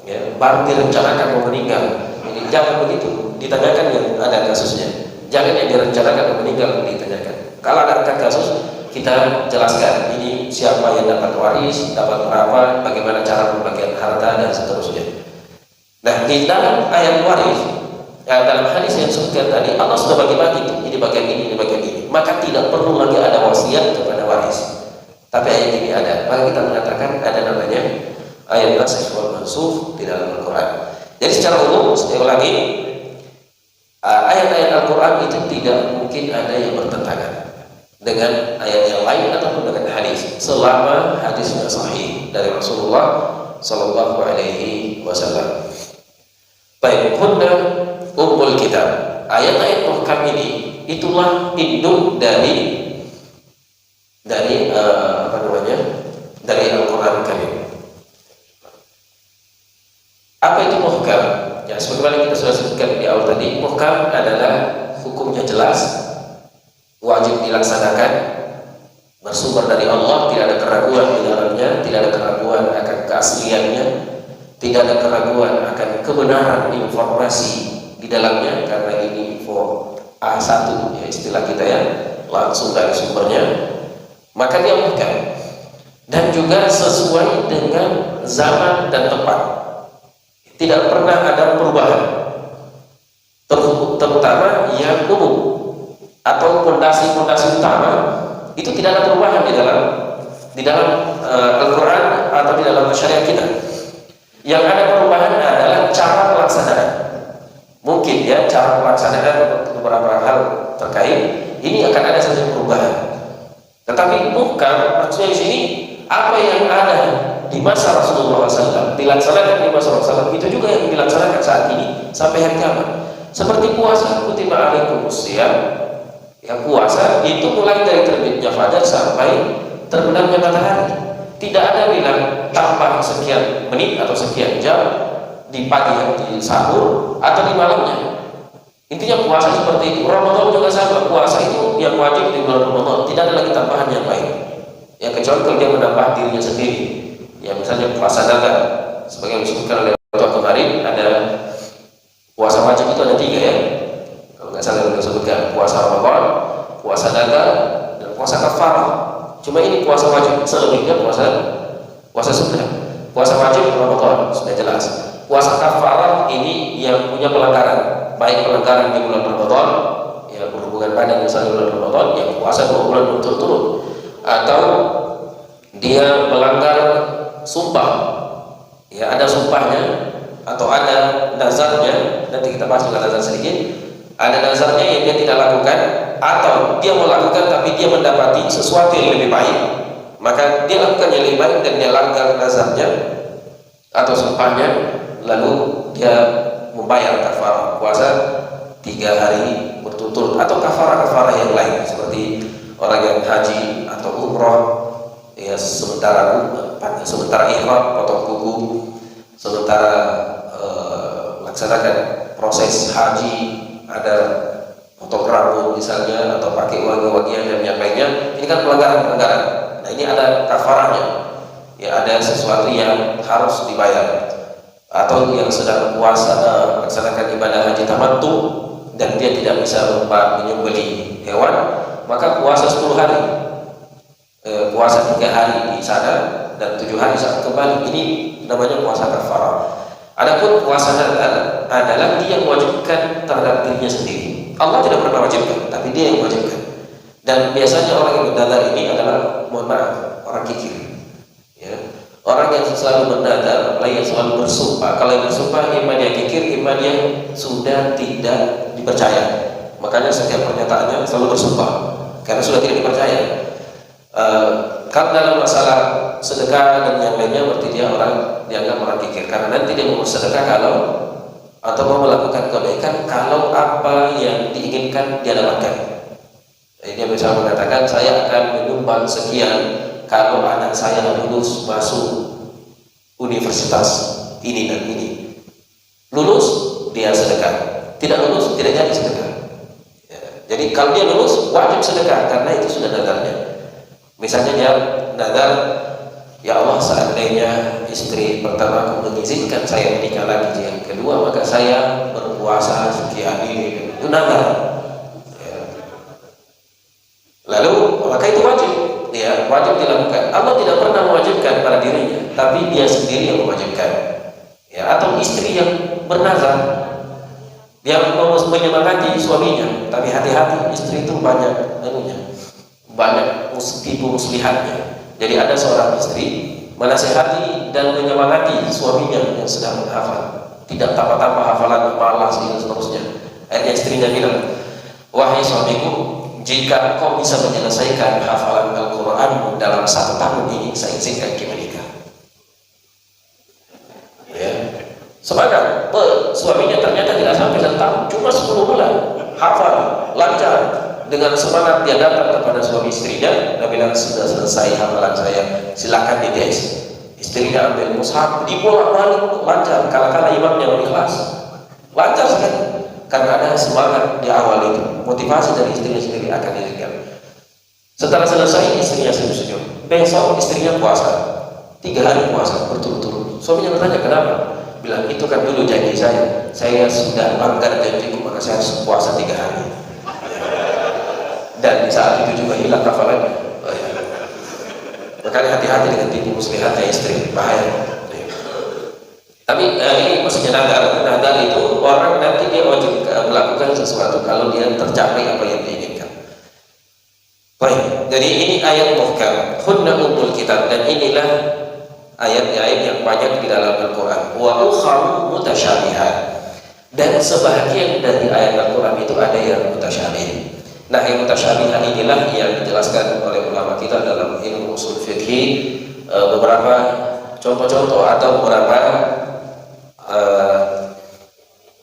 ya, baru direncanakan mau meninggal. Ini jangan begitu, ditanyakan yang ada kasusnya, jangan yang direncanakan mau meninggal ditanyakan. Kalau ada kasus kita jelaskan ini siapa yang dapat waris, dapat berapa, bagaimana cara pembagian harta dan seterusnya. Nah, di dalam ayat waris, dalam hadis yang disebutkan tadi, Allah sudah bagi-bagi itu, ini bagian ini bagian ini, maka tidak perlu lagi ada wasiat kepada waris. Tapi ayat ini ada, maka kita mengatakan ada namanya ayat Nasikh wal Mansukh di dalam Al-Quran. Jadi secara umum, sekali lagi, ayat-ayat Al-Quran itu tidak mungkin ada yang bertentangan dengan ayat yang lain ataupun dengan hadis, selama hadisnya sahih dari Rasulullah Sallallahu Alaihi Wasallam. Baik, hunna ummul kitab. Ayat-ayat muhkam ini itulah induk dari dari Al-Quran sudah sebutkan di awal tadi, muhkam adalah hukumnya jelas, wajib dilaksanakan, bersumber dari Allah, tidak ada keraguan di dalamnya, tidak ada keraguan akan keasliannya, tidak ada keraguan akan kebenaran informasi di dalamnya, karena ini info A1 ya istilah kita ya, langsung dari sumbernya, maka dia muhkam. Dan juga sesuai dengan zaman dan tempat, tidak pernah ada perubahan, terutama yang umum atau fondasi-fondasi utama itu tidak ada perubahan di dalam Al-Quran atau di dalam syariat kita. Yang ada perubahan adalah cara pelaksanaan. Mungkin ya cara pelaksanaan beberapa hal terkait ini akan ada saja perubahan. Tetapi bukan maksudnya di sini apa yang ada di masa Rasulullah SAW dilaksanakan di masa Rasulullah SAW, itu juga yang dilaksanakan saat ini sampai hari kiamat. Seperti puasa, kutiba alaikumusiyam, ya puasa itu mulai dari terbitnya fajar sampai terbenamnya matahari. Tidak ada bilang tambah sekian menit atau sekian jam di pagi, di sahur atau di malamnya. Intinya puasa seperti itu. Ramadan juga sama, puasa itu yang wajib di bulan Ramadan, tidak ada lagi tambahan yang lain. Ya kecuali kalau dia menambah dirinya sendiri. Ya misalnya puasa naga, sebagai yang disebutkan oleh waktu kemarin, ada puasa wajib itu ada 3 ya. Kalau nggak salah yang disebutkan puasa Ramadan, puasa naga, dan puasa kafarah. Cuma ini puasa wajib, selebihnya puasa sunnah. Puasa wajib Ramadan sudah jelas. Puasa kafarah ini yang punya pelanggaran, baik pelanggaran di bulan Ramadan, ya berhubungan badan misalnya bulan Ramadan, yang puasa 2 bulan berturut-turut, atau dia melanggar sumpah, ya ada sumpahnya atau ada nazarnya, nanti kita bahas juga nazar sedikit. Ada nazarnya yang dia tidak lakukan, atau dia melakukan tapi dia mendapati sesuatu yang lebih baik, maka dia lakukan yang lebih baik dan dia langgar nazarnya atau sumpahnya, lalu dia membayar kafarah puasa 3 hari berturut-turut, atau kafarah yang lain seperti orang yang haji atau umroh, ya sementara ihram potong kuku, sementara laksanakan proses haji, ada potong rambut misalnya, atau pakai wangi-wangian dan yang lainnya. Ini kan pelanggaran. Nah ini ada kafarahnya, ya ada sesuatu yang harus dibayar. Atau yang sedang puasa laksanakan ibadah haji tamattu dan dia tidak bisa menyembelih hewan, maka puasa 10 hari, puasa 3 hari di sana dan 7 hari saat kembali. Ini namanya puasa kafarah. Adapun puasa nazar adalah dia yang mewajibkan terhadap dirinya sendiri. Allah tidak pernah wajibkan, tapi dia yang mewajibkan. Dan biasanya orang yang bernazar ini adalah, mohon maaf, orang kikir. Ya. Orang yang selalu bernazar, yang selalu bersumpah. Kalau yang bersumpah, iman dia kikir, iman dia sudah tidak dipercaya. Makanya setiap pernyataannya selalu bersumpah, karena sudah tidak dipercaya. Kalau dalam masalah sedekah dan yang lainnya, berarti dia orang dianggap orang kikir, karena nanti dia mau sedekah kalau atau mau melakukan kebaikan kalau apa yang diinginkan dia dapatkan. Jadi dia bisa mengatakan, saya akan menyumbang sekian kalau anak saya lulus masuk universitas ini dan ini. Lulus dia sedekah, tidak lulus tidak jadi sedekah. Ya, jadi kalau dia lulus wajib sedekah karena itu sudah nazarnya. Misalnya dia nazar, ya Allah, seandainya istri pertama aku mengizinkan saya menikah lagi yang kedua, maka saya berpuasa sekian ini. Itu nazar. Ya. Lalu maka itu wajib, ya wajib dilakukan. Allah tidak pernah mewajibkan pada dirinya, tapi dia sendiri yang mewajibkan. Ya, atau istri yang bernazar, dia menyemangati suaminya, tapi hati-hati, istri itu banyak banyak tipu muslihatnya. Jadi ada seorang istri menasehati dan menyemangati suaminya yang sedang menghafal, tidak tambah-tambah hafalan malas dan seterusnya. Akhirnya istrinya bilang, wahai suamiku, jika kau bisa menyelesaikan hafalan Al-Quranmu dalam 1 tahun ini, saya izinkan kita menikah. Ya. Sepakat, suaminya ternyata tidak sampai 1 tahun, cuma 10 bulan hafal, lancar. Dengan semangat dia datang kepada suami istrinya dan bilang, sudah selesai hafalan saya, silakan dites. Istrinya ambil mushaf, dibolak-balik lancar, kala-kala imamnya ikhlas. lancar sekali, karena ada semangat di awal itu, motivasi dari istrinya sendiri akan dirikan. Setelah selesai istrinya senyum-senyum, besok istrinya puasa 3 hari puasa berturut-turut. Suaminya bertanya kenapa, bilang itu kan dulu janji saya sudah langgar janjiku, maka saya harus puasa 3 hari. Dan di saat itu juga hilang hafalannya. Makanya hati-hati dengan tipu muslihatnya istri, bahaya. Tapi ini maksudnya nadar itu orang nanti dia wajib melakukan sesuatu kalau dia tercapai apa yang diinginkan. Baik, jadi ini ayat muhkam, hunna ummul kitab, dan inilah ayat-ayat yang banyak di dalam Al-Quran. Wa ukharu mutasyabihat, dan sebahagian dari ayat Al-Quran itu ada yang mutasyabih. Nah, yang mutasyabihat inilah yang dijelaskan oleh ulama kita dalam ilmu usul fikih, beberapa contoh-contoh atau beberapa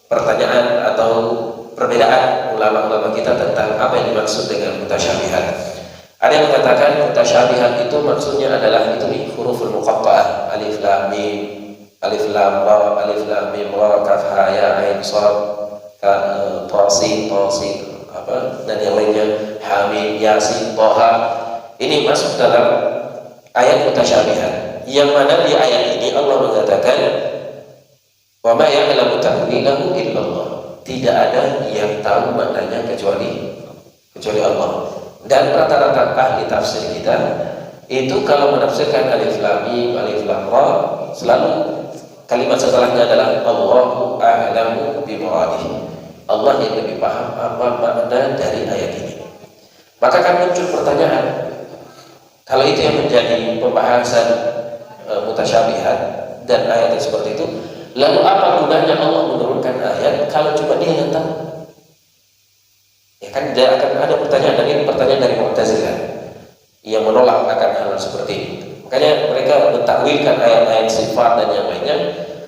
pertanyaan atau perbedaan ulama-ulama kita tentang apa yang dimaksud dengan mutasyabihat. Ada yang mengatakan mutasyabihat itu maksudnya adalah itu nih, huruful muqatta'ah, alif lam mim, alif lam ra, alif lam mim ra, kaf ha ya ain shad, ta sin apa dan yang lainnya, hamim yasin toha. Ini masuk dalam ayat mutasyabihat, yang mana di ayat ini Allah mengatakan wa ma ya'lamu ta'wilahu illallah, tidak ada yang tahu maknanya kecuali Allah. Dan rata-rata ahli tafsir kita itu kalau menafsirkan alif lam mim, alif lam ra, selalu kalimat setelahnya adalah Allahu a'lamu bi muradihi, Allah yang lebih paham apa makna dari ayat ini. Maka akan muncul pertanyaan, kalau itu yang menjadi pembahasan mutasyabihat dan ayat yang seperti itu, lalu apa gunanya Allah menurunkan ayat kalau cuma Dia yang tahu? Ya kan dia akan ada pertanyaan, dan ini pertanyaan dari Mu'tazilah yang menolak akan hal seperti ini. Makanya mereka mentakwilkan ayat-ayat sifat dan yang lainnya,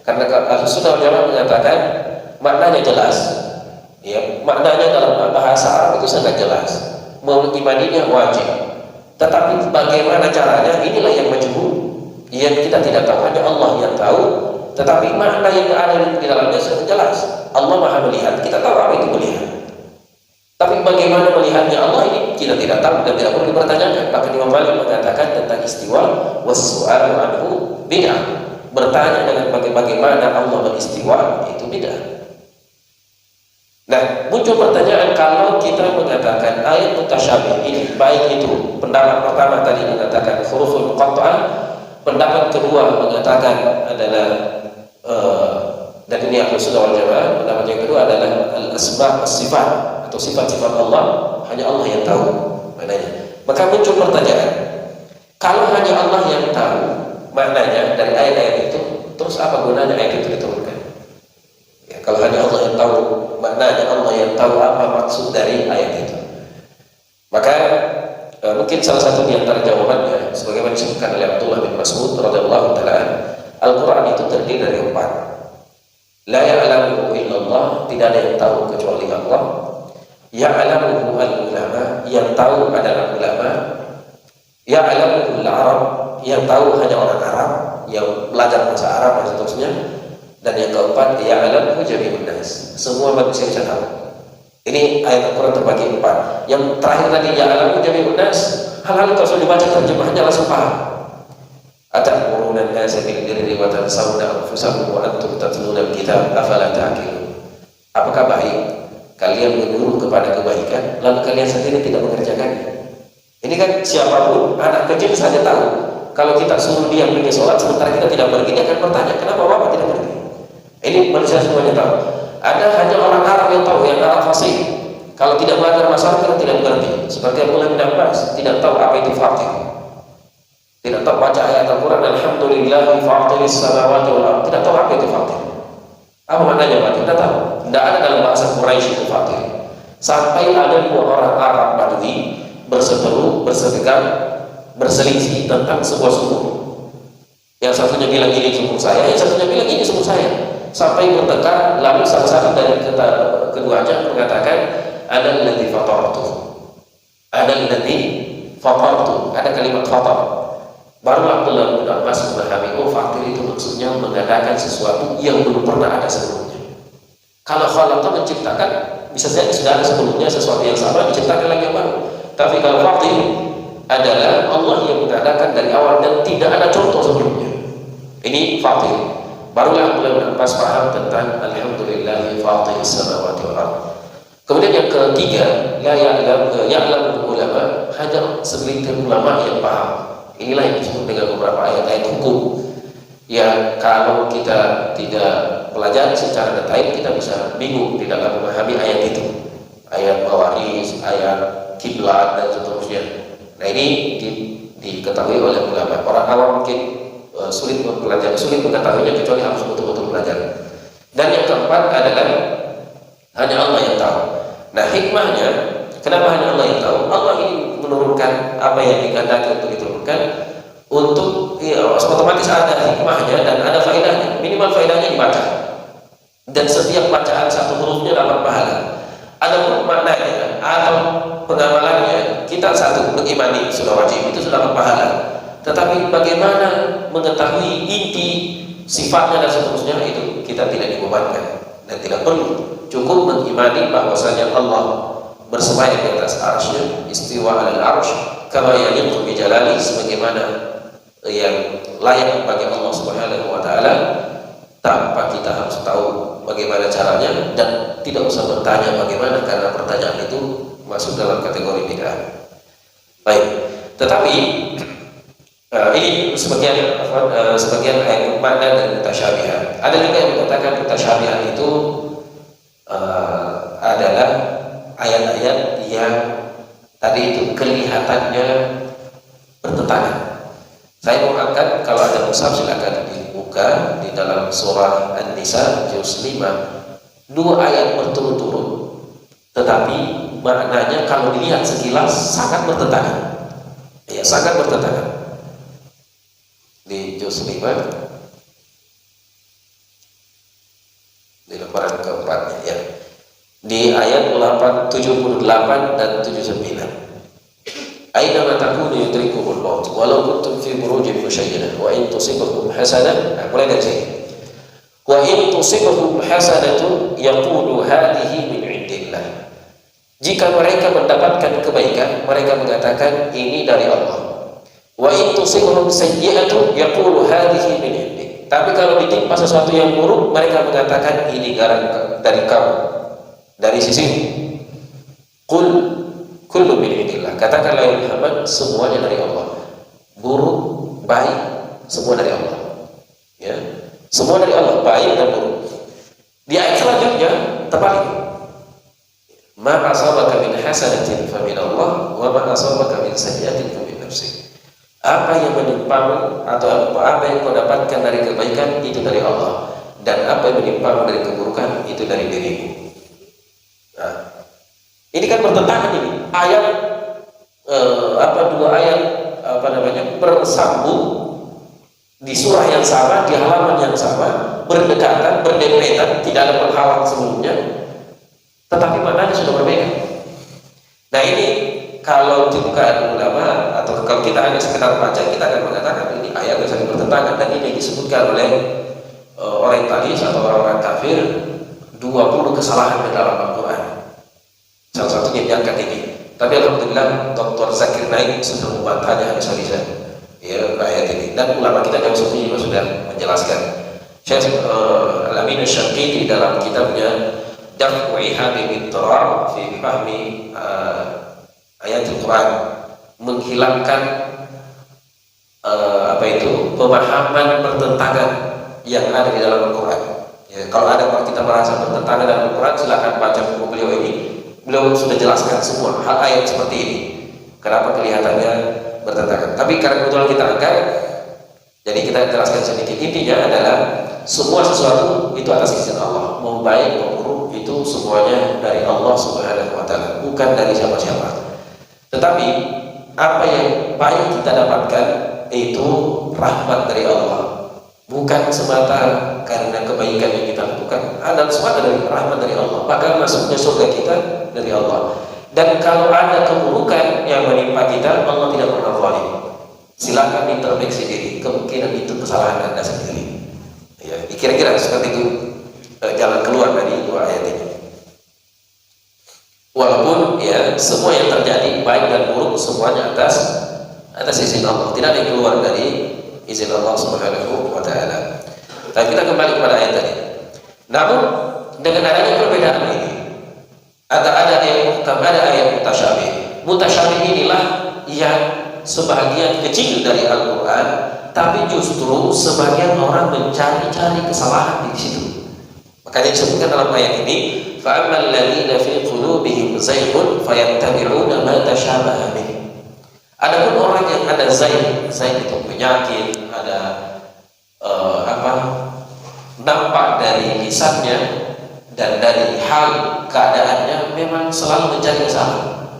karena Ahlussunnah wal Jamaah menyatakan maknanya jelas. Ya, maknanya dalam bahasa Arab itu sangat jelas. Mengimaninya wajib. Tetapi bagaimana caranya, inilah yang majhul, yang kita tidak tahu, hanya Allah yang tahu. Tetapi makna yang ada di dalamnya sangat jelas. Allah Maha melihat, kita tahu apa itu melihat. Tapi bagaimana melihatnya Allah ini kita tidak tahu dan tidak perlu dipertanyakan. Bahkan Imam Malik mengatakan tentang istiwa, was-su'alu anhu bid'ah. Bertanya dengan bagaimana Allah beristiwa itu bid'ah. Nah, muncul pertanyaan, kalau kita mengatakan ayat mutasyabih ini, baik itu pendapat pertama tadi mengatakan huruful muqatta'ah, pendapat kedua mengatakan adalah dan ini Ahlussunnah wal Jamaah, pendapat yang kedua adalah al-asma' was-sifat, atau sifat-sifat Allah hanya Allah yang tahu maknanya. Maka muncul pertanyaan, kalau hanya Allah yang tahu maknanya dari ayat-ayat itu, terus apa gunanya ayat itu diturunkan? Ya, kalau hanya Allah yang tahu maknanya, Allah yang tahu apa maksud dari ayat itu. Maka mungkin salah satu di antara jawabannya, sebagaimana disebutkan oleh Abdullah bin Mas'ud radhiyallahu taala, Al-Quran itu terdiri dari 4. La ya'lamu illallah, tidak ada yang tahu kecuali Allah. Ya'lamuhu al-ulama, yang tahu adalah ulama. Ya'lamuhu al-arab, yang tahu hanya orang Arab yang belajar bahasa Arab dan seterusnya. Dan yang keempat, ya'lamuhu jami'un nas, semua manusia bisa tahu. Ini ayat Al-Quran terbagi 4. Yang terakhir tadi, ya'lamuhu jami'un nas, hal-hal kalau sudah dibaca terjemahannya langsung paham. Atamuruna an-nasa bil birri wa tansawna anfusakum wa antum tatluna al-kitab afala ta'qilun. Apakah baik kalian menyuruh kepada kebaikan lalu kalian sendiri tidak mengerjakannya? Ini kan siapapun, anak kecil saja tahu. Kalau kita suruh dia pergi sholat sementara kita tidak pergi, dia akan bertanya, kenapa bapak tidak pergi? Ini manusia semuanya tahu. Ada hanya orang Arab yang tahu, yang Arab fasih. Kalau tidak belajar masalah kita tidak mengerti. Seperti Abdullah bin Abbas tidak tahu apa itu fatir, tidak tahu baca ayat Al-Quran alhamdulillahi fatiris samawati wal ardh, tidak tahu apa itu fatir. Apa maknanya fatir? Tidak tahu. Tidak ada dalam bahasa Quraisy itu fatir. Sampai ada 2 orang Arab Badui berseteru, bersetegang, berselisih tentang sebuah suku. Yang satunya bilang ini suku saya, yang satunya bilang ini suku saya. Sampai bertengkar, lalu salah satu dari keduanya mengatakan ada alladzi fatartu, ada alladzi fatartu, ada kalimat fatar. Baru Abdullah bin Abbas memahami, oh fatir itu maksudnya mengadakan sesuatu yang belum pernah ada sebelumnya. Kalau khalaqa menciptakan, bisa saja sudah ada sebelumnya sesuatu yang sama, diciptakan lagi yang baru. Tapi kalau fatir adalah Allah yang mengadakan dari awal dan tidak ada contoh sebelumnya. Ini fatir. Barulah mulai pas paham tentang alhamdulillahi fatiris samawati wal ardh. Kemudian yang ketiga, la ya'lamu ulama, hanya segelintir ulama yang paham. Inilah yang disebut dengan beberapa ayat-ayat hukum. Ya, kalau kita tidak pelajari secara detail, kita bisa bingung di dalam memahami ayat itu, ayat mawaris, ayat kiblat dan seterusnya. Nah, ini diketahui oleh ulama. Orang awam mungkin sulit mempelajari, sulit mengetahuinya kecuali harus betul-betul belajar. Dan yang keempat adalah hanya Allah yang tahu. Nah, hikmahnya, kenapa hanya Allah yang tahu? Allah ini menurunkan apa yang dikehendaki untuk diturunkan, untuk otomatis ada hikmahnya dan ada faedahnya. Minimal faedahnya dibaca, dan setiap bacaan satu hurufnya dapat pahala. Ada maknanya atau pengamalannya, kita satu mengimani sudah wajib, itu sudah dapat pahala. Tetapi bagaimana mengetahui inti sifatnya dan seterusnya, itu kita tidak dibebankan dan tidak perlu. Cukup mengimani bahwasanya Allah bersemayam di atas arsy-Nya, istiwa 'alal arsy, kama yaliqu bi jalali, sebagaimana yang layak bagi Allah Subhanahu wa taala, tanpa kita harus tahu bagaimana caranya dan tidak usah bertanya bagaimana, karena pertanyaan itu masuk dalam kategori bid'ah. Baik, tetapi ini sebagian ayat makna dan mutasyabihat. Ada juga yang mengatakan mutasyabihat itu adalah ayat-ayat yang tadi itu kelihatannya bertentangan. Saya mau angkat, kalau ada mushaf silakan dibuka di dalam surah An-Nisa juz 5, 2 ayat berturut-turut, tetapi maknanya kalau dilihat sekilas sangat bertentangan. Ya, sangat bertentangan. Di juz 5 di lembaran keempatnya, ya, di ayat 78 dan 79. Aina ma takunu yudrikumul maut walau kuntum fi burujin musyayyadah wa in tusibakum hasanah. Nah, mulai dari sini. Wa in tusibakum hasanatun yaqulu hadhihi min indillah. Jika mereka mendapatkan kebaikan, mereka mengatakan ini dari Allah. Wa in tusibhum sayyi'atun yaqulu hadhihi min indik. Tapi kalau ditimpa sesuatu yang buruk, mereka mengatakan ini dari kamu, dari sisimu. Qul kullu min indillah. Katakanlah ya Muhammad, semuanya dari Allah. Buruk, baik, semua dari Allah. Ya, semua dari Allah, baik dan buruk. Di ayat selanjutnya terbalik. Ma asabaka min hasanatin fa min Allah wa ma asabaka min sayyi'atin fa min nafsik. Apa yang menimpamu atau apa yang kau dapatkan dari kebaikan itu dari Allah, dan apa yang menimpamu dari keburukan itu dari dirimu. Nah, ini kan bertentangan ini. Ayat dua ayat bersambung di surah yang sama, di halaman yang sama, berdekatan, berdempetan, tidak ada penghalang sebelumnya, tetapi maknanya sudah berbeda. Nah, ini kalau bukan ulama atau kalau kita hanya sekedar baca, kita akan mengatakan ini ayat yang saling bertentangan, dan ini disebutkan oleh orientalis atau orang-orang kafir 20 kesalahan di dalam Al-Quran. Salah satunya diangkat ini. Tapi alhamdulillah Dr. Zakir Naik sudah membantahnya habis-habisan, ya, ayat ini, dan ulama kita yang sebelumnya juga sudah menjelaskan. Syekh Al-Amin Asy-Syinqiti dalam kitabnya Daf'u Ihamil Ittirab fi Fahmi ayat Al-Quran, menghilangkan pemahaman pertentangan yang ada di dalam Al-Quran. Ya, kalau kita merasa bertentangan dalam Al-Quran, silakan baca buku beliau ini. Beliau sudah jelaskan semua hal ayat seperti ini, kenapa kelihatannya bertentangan. Tapi karena kebetulan kita angkat, jadi kita jelaskan sedikit. Intinya adalah semua sesuatu itu atas izin Allah, mau baik mau buruk itu semuanya dari Allah Subhanahu wa taala, bukan dari siapa-siapa. Tetapi apa yang baik kita dapatkan itu rahmat dari Allah, bukan semata karena kebaikan yang kita lakukan. Ada semata dari rahmat dari Allah. Bahkan masuknya surga kita dari Allah. Dan kalau ada keburukan yang menimpa kita, Allah tidak pernah zalim. Silakan introspeksi diri, kemungkinan itu kesalahan Anda sendiri. Ya, kira-kira seperti itu jalan keluar dari dua ayat ya semua yang terjadi baik dan buruk semuanya atas izin Allah, tidak ada yang keluar dari izin Allah Subhanahu wa taala. Tapi kita kembali kepada ayat tadi. Namun dengan adanya perbedaan ini, ada ayat muhkam, ada ayat mutasyabih. Mutasyabih inilah yang sebagian kecil dari Al-Quran, tapi justru sebagian orang mencari-cari kesalahan di situ. Makanya disebutkan dalam ayat ini, فَأَمَّا الَّذِينَ فِي قُلُوبِهِمْ زَيْغٌ فَيَتَّبِعُونَ مَا تَشَابَهَ مِنْهُ. Adapun orang yang ada zaid itu penyakit, ada nampak dari lisannya dan dari hal keadaannya memang selalu mencari kesalahan.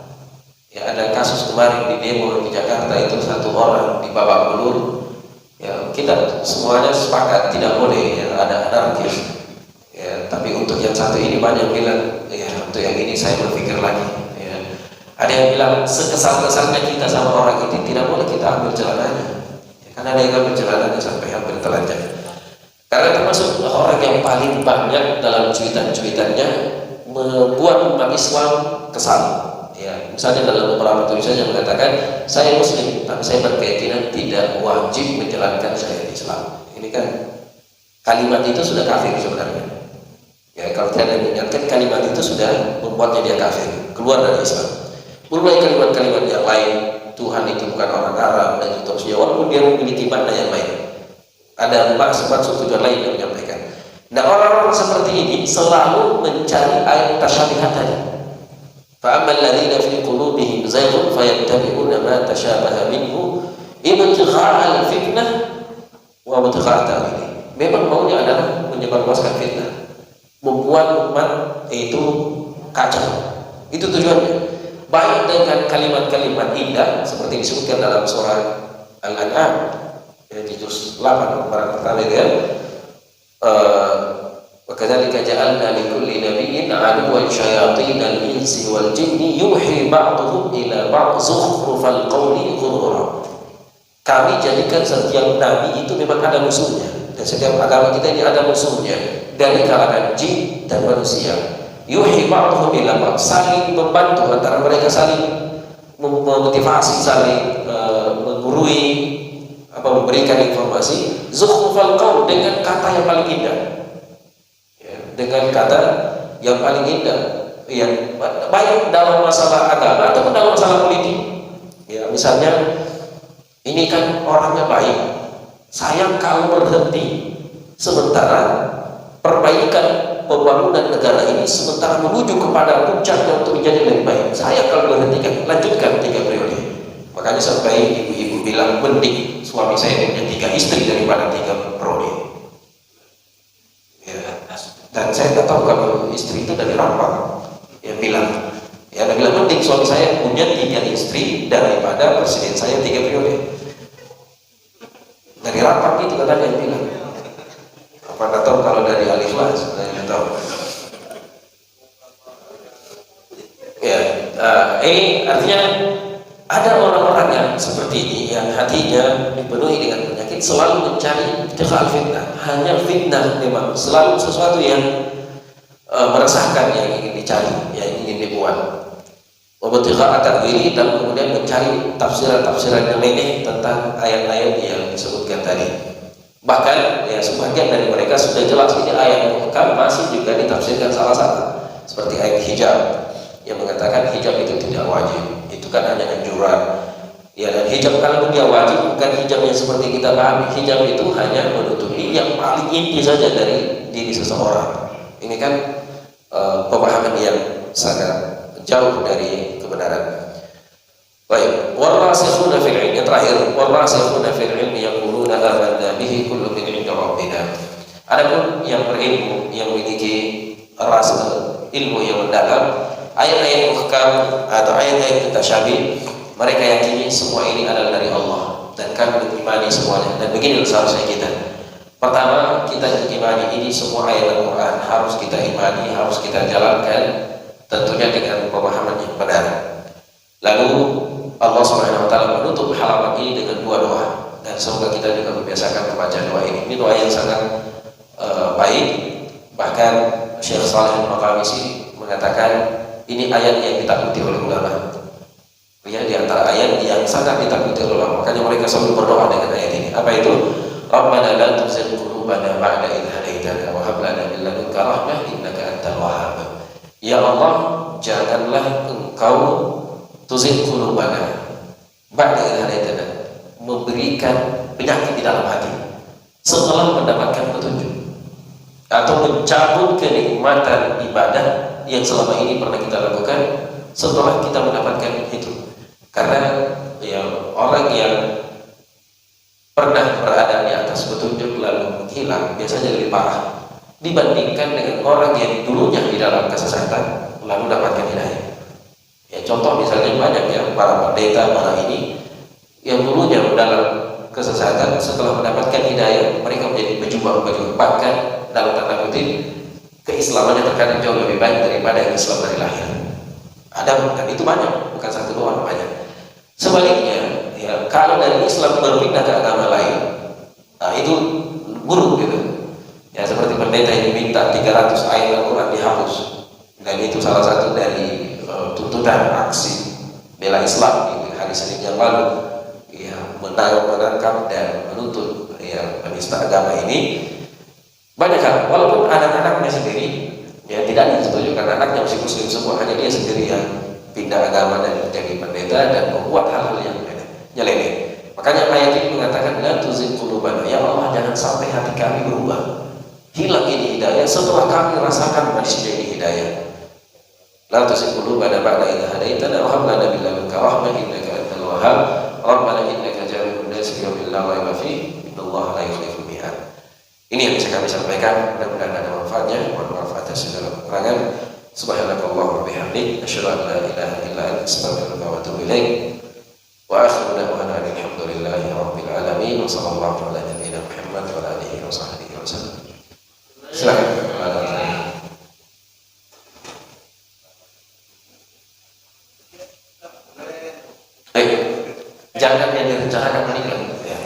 Ya, ada kasus kemarin di demo di Jakarta itu satu orang di babak belur. Ya, kita semuanya sepakat tidak boleh ya, ada anarkis. Ya, tapi untuk yang satu ini banyak bilang, ya untuk yang ini saya berpikir lagi. Ya. Ada yang bilang sekesal-kesalnya kita sama orang ini tidak boleh kita ambil celananya. Ya, karena ada yang ambil celananya sampai hampir telanjang. Karena termasuk orang yang paling banyak dalam cuitan-cuitannya membuat umat Islam kesal. Ya, misalnya dalam beberapa tulisan yang mengatakan saya Muslim, tapi saya berkeyakinan tidak wajib menjalankan syariat Islam. Ini kan kalimat itu sudah kafir sebenarnya. Ya, kalau tidak diingatkan kalimat itu sudah membuatnya dia kafir, keluar dari Islam. Mulai kalimat-kalimat yang lain, Tuhan itu bukan orang Arab dan seterusnya, walaupun dia memiliki makna yang lain. Ada maksud tujuan lain yang menyampaikan. Nah, orang-orang seperti ini selalu mencari ayat tasyabihat tadi. فَأَمَّا الَّذِينَ فِي قُلُوبِهِمْ زَيْغٌ فَيَتَّبِعُونَ مَا تَشَابَهَ مِنْهُ ابْتِغَاءَ الْفِتْنَةِ وَابْتِغَاءَ تَأْوِيلِهِ. Memang maunya adalah menyebarluaskan fitnah, membuat umat itu kacau. Itu tujuannya. Baik dengan kalimat-kalimat indah seperti disebutkan dalam surah Al-An'am di juz 8 para pertama ya. Wa kadzalika ja'alna likulli nabiyyin 'aduwwan syayatinal insi wal jinni yuhi ba'dhum ila ba'd zukhrufal qawli ghurura. Kami jadikan setiap nabi itu memang ada musuhnya, dan setiap agama kita ini ada musuhnya dari kalangan jin dan manusia. Yuhi ba'dhum ila ba'd, saling membantu antara mereka, saling memotivasi, saling menggurui, memberikan informasi. Zukhrufal qaul, dengan kata yang paling indah, ya, dengan kata yang paling indah, yang baik dalam masalah agama ataupun dalam masalah politik. Ya, misalnya ini kan orangnya baik, sayang kalau berhenti sementara perbaikan pembangunan negara ini sementara menuju kepada puncaknya untuk menjadi lebih baik. Sayang kalau berhentikan, lanjutkan 3 periode. Makanya sampai ibu-ibu bilang, mending suami saya punya 3 istri daripada 3 periode. Ya, dan saya tak tahu kalau istri itu dari rampak. Yang bilang, ya ada bilang mending suami saya punya 3 istri daripada presiden saya 3 periode. Dari rampak itu katanya yang bilang. Apa tak tahu kalau dari Al-Ikhlas, saya tidak tahu. Ya, ini artinya ada orang-orang yang seperti ini yang hatinya dipenuhi dengan penyakit, selalu mencari ikhtiqal fitnah. Hanya fitnah memang selalu sesuatu yang meresahkan yang ingin dicari, yang ingin dibuat. Wabtiqa at-ta'wili, dan kemudian mencari tafsiran-tafsiran yang lainnya tentang ayat-ayat yang disebutkan tadi. Bahkan ya sebagian dari mereka sudah jelas ini ayat muhkam masih juga ditafsirkan salah-salah. Seperti ayat hijab yang mengatakan hijab itu tidak wajib, itu kan hanya anjuran. Ya, dan hijab kalau dia wajib bukan hijab yang seperti kita pahami. Hijab itu hanya menutupi yang paling inti saja dari diri seseorang. Ini kan pemahaman yang sangat jauh dari kebenaran. Baik, warasikhuna fil ilmi, yang terakhir, warasikhuna fil ilmi yaquluna amanna bihi kullu min 'inda rabbina. Adapun yang berilmu, yang memiliki rasa ilmu yang mendalam, ayat-ayat muhkam atau ayat-ayat mutasyabih, mereka yakini semua ini adalah dari Allah dan kami mengimani semuanya. Dan begini seharusnya kita. Pertama, kita imani ini semua ayat Al-Quran harus kita imani, harus kita jalankan, tentunya dengan pemahaman yang benar. Lalu Allah Subhanahu wa taala menutup halaman ini dengan 2 doa, dan semoga kita juga membiasakan membaca doa ini. Ini doa yang sangat baik. Bahkan Syekh Shalih Al-Maqamisi mengatakan ini ayat yang ditakuti oleh ulama. Ya, di antara ayat yang sangat ditakuti oleh ulama. Makanya mereka selalu berdoa dengan ayat ini. Apa itu? Rabbana la tuzigh qulubana ba'da idh hadaitana wa hab lana min ladunka rahmah innaka antal wahhab. Ya Allah, janganlah Engkau tuzigh qulubana ba'da idh hadaitana, memberikan penyakit di dalam hati setelah mendapatkan petunjuk, atau mencabut kenikmatan ibadah yang selama ini pernah kita lakukan setelah kita mendapatkan itu. Karena ya, orang yang pernah berada di atas petunjuk lalu menghilang biasanya lebih parah dibandingkan dengan orang yang dulunya di dalam kesesatan lalu dapatkan hidayah. Ya, contoh misalnya banyak ya, para pendeta, para ini yang dulunya dalam kesesatan, setelah mendapatkan hidayah mereka menjadi pejuang-pejuang, bahkan dalam tanda kutip keislamannya terkadang jauh lebih baik daripada yang Islam dari lahir. Ada, dan itu banyak, bukan satu dua, banyak. Sebaliknya ya, kalau dari Islam berpindah ke agama lain, nah itu buruk gitu ya. Seperti pendeta yang minta 300 ayat Al-Quran dihapus, dan itu salah satu dari tuntutan aksi bela Islam di hari Senin yang lalu ya, menangkap dan menuntut ya penista agama ini. Banyak hal, walaupun anak-anaknya sendiri ya tidak disetujui karena anaknya masih muslim semua, hanya dia sendiri yang pindah agama dan menjadi pendeta dan membuat hal-hal yang nyeleneh. Makanya ayat ini mengatakan la tuzigh qulubana, ya Allah jangan sampai hati kami berubah, hilang ini hidayah setelah kami rasakan manisnya ini hidayah. La tuzigh qulubana ba'da idh hadaitana wa hab lana min ladunka rahmah innaka antal wahhab rabbana innaka jami'un nasi yawmin la raiba fihi innallaha la yukhlifu al-mi'ad. Ini yang bisa kami sampaikan, mudah-mudahan ada manfaatnya. Mohon maaf atas segala kekurangan. Subhanakallahumma wa bihamdik, asyhadu an la ilaha illa anta, astaghfiruka wa atubu ilaik. Wa akhiru da'wana alhamdulillahi rabbil alamin wa sallallahu ala nabiyyina Muhammad wa ala alihi wa sahbihi wa sallam. Silakan. Jangan yang direncanakan meninggal. Ya.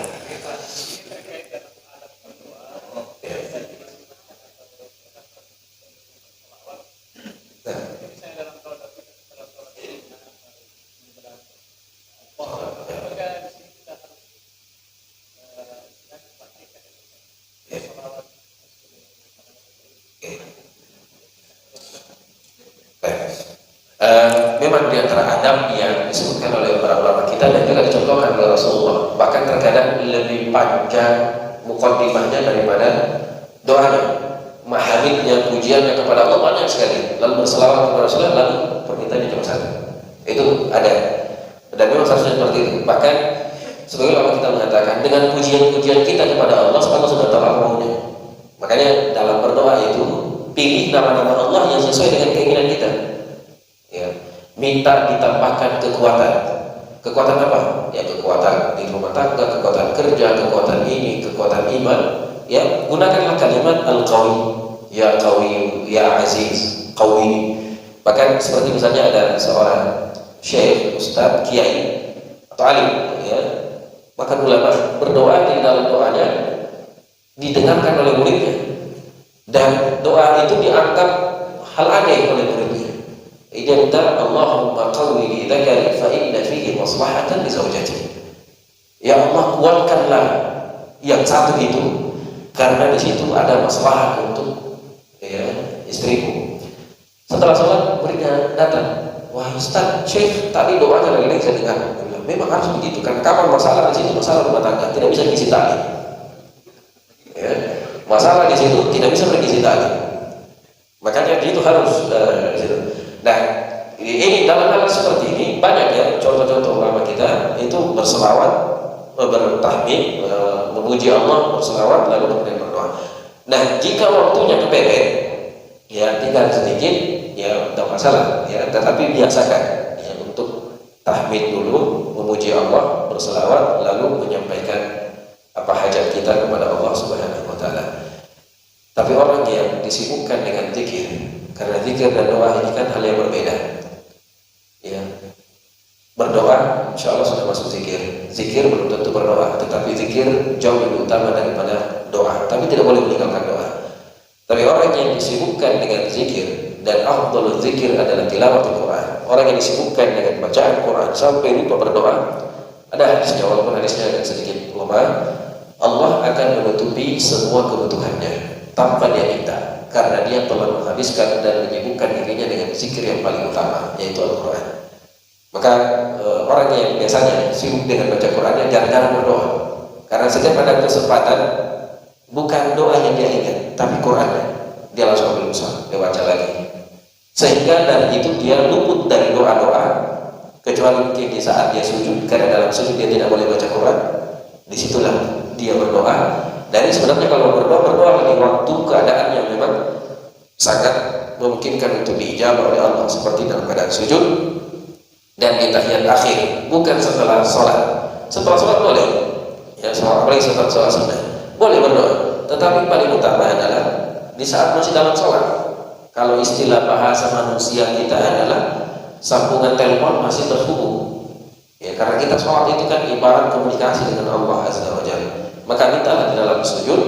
Memang di antara adab yang disebutkan oleh para ulama kita dan juga dicontohkan oleh Rasulullah, bahkan terkadang lebih panjang mukaddimahnya daripada doanya, mahamidnya, pujiannya kepada Allah banyak sekali, lalu berselawat kepada Rasulullah, lalu permintaannya cuma satu. Itu ada, dan memang seharusnya seperti itu. Bahkan sebagai ulama kita mengatakan dengan pujian-pujian kita kepada Allah, Allah sudah tahu apa maunya. Makanya dalam berdoa itu pilih nama-nama Allah yang sesuai dengan keinginan kita. Ya, minta ditambahkan kekuatan. Kekuatan apa? Ya kekuatan di rumah tangga, kekuatan kerja, kekuatan ini, kekuatan iman. Ya, gunakanlah kalimat al-qawi. Ya qawi, ya aziz, qawi. Bahkan seperti misalnya ada seorang syekh, ustaz, kiai atau alim, ya. Maka ulama berdoa, di dalam doanya didengarkan oleh muridnya. Dan doa itu dianggap hal aneh oleh muridnya. Dia minta Allahumma qawwi li dzakari fa inna fihi maslahatan li zawjati. Ya Allah, kuatkanlah yang satu itu karena di situ ada maslahat untuk ya istriku. Setelah sholat muridnya datang, wah Ustaz, Syekh tadi doanya lagi saya dengar. Memang harus begitu, karena kapan masalah di situ masalah rumah tangga, tidak bisa diisi tali. Ya, masalah di situ tidak bisa berisi tali. Makanya itu harus Nah, ini dalam hal seperti ini banyak ya contoh-contoh ulama kita itu berselawat, bertahmid, memuji Allah, berselawat lalu kemudian berdoa. Nah, jika waktunya kepepet, ya tinggal sedikit, ya tidak masalah, ya tetapi biasakan ya untuk tahmid dulu, memuji Allah, berselawat, lalu menyampaikan apa hajat kita kepada Allah Subhanahu wa taala. Tapi orang yang disibukkan dengan zikir, karena zikir dan doa ini kan hal yang berbeda. Ya. Berdoa insya Allah sudah masuk zikir. Zikir belum tentu berdoa, tetapi zikir jauh lebih utama daripada doa. Tapi tidak boleh meninggalkan doa. Tapi orang yang disibukkan dengan zikir, dan afdhalul zikir adalah tilawatul Quran. Orang yang disibukkan dengan bacaan Quran sampai lupa berdoa, ada hadisnya walaupun hadisnya agak sedikit lemah, Allah akan menutupi semua kebutuhannya tanpa dia minta, karena dia telah menghabiskan dan menyibukkan dirinya dengan zikir yang paling utama, yaitu Al-Quran. Maka orang yang biasanya sibuk dengan baca Qurannya jarang-jarang berdoa, karena setiap ada kesempatan bukan doa yang dia ingat, tapi Qurannya dia langsung ambil usaha, dia baca lagi, sehingga dari itu dia luput dari doa-doa, kecuali mungkin di saat dia sujud, karena dalam sujud dia tidak boleh baca Quran, disitulah dia berdoa. Dan sebenarnya kalau berdoa di waktu keadaan yang memang sangat memungkinkan untuk diijabah oleh Allah, seperti dalam keadaan sujud dan di tahiyat akhir, bukan setelah sholat. Setelah sholat boleh, ya, apalagi setelah sholat sunnah boleh berdoa, tetapi paling utama adalah di saat masih dalam sholat. Kalau istilah bahasa manusia kita adalah sambungan telepon masih terhubung, ya, karena kita sholat itu kan ibarat komunikasi dengan Allah Azza wa Jalla. Maka mintalah di dalam sujud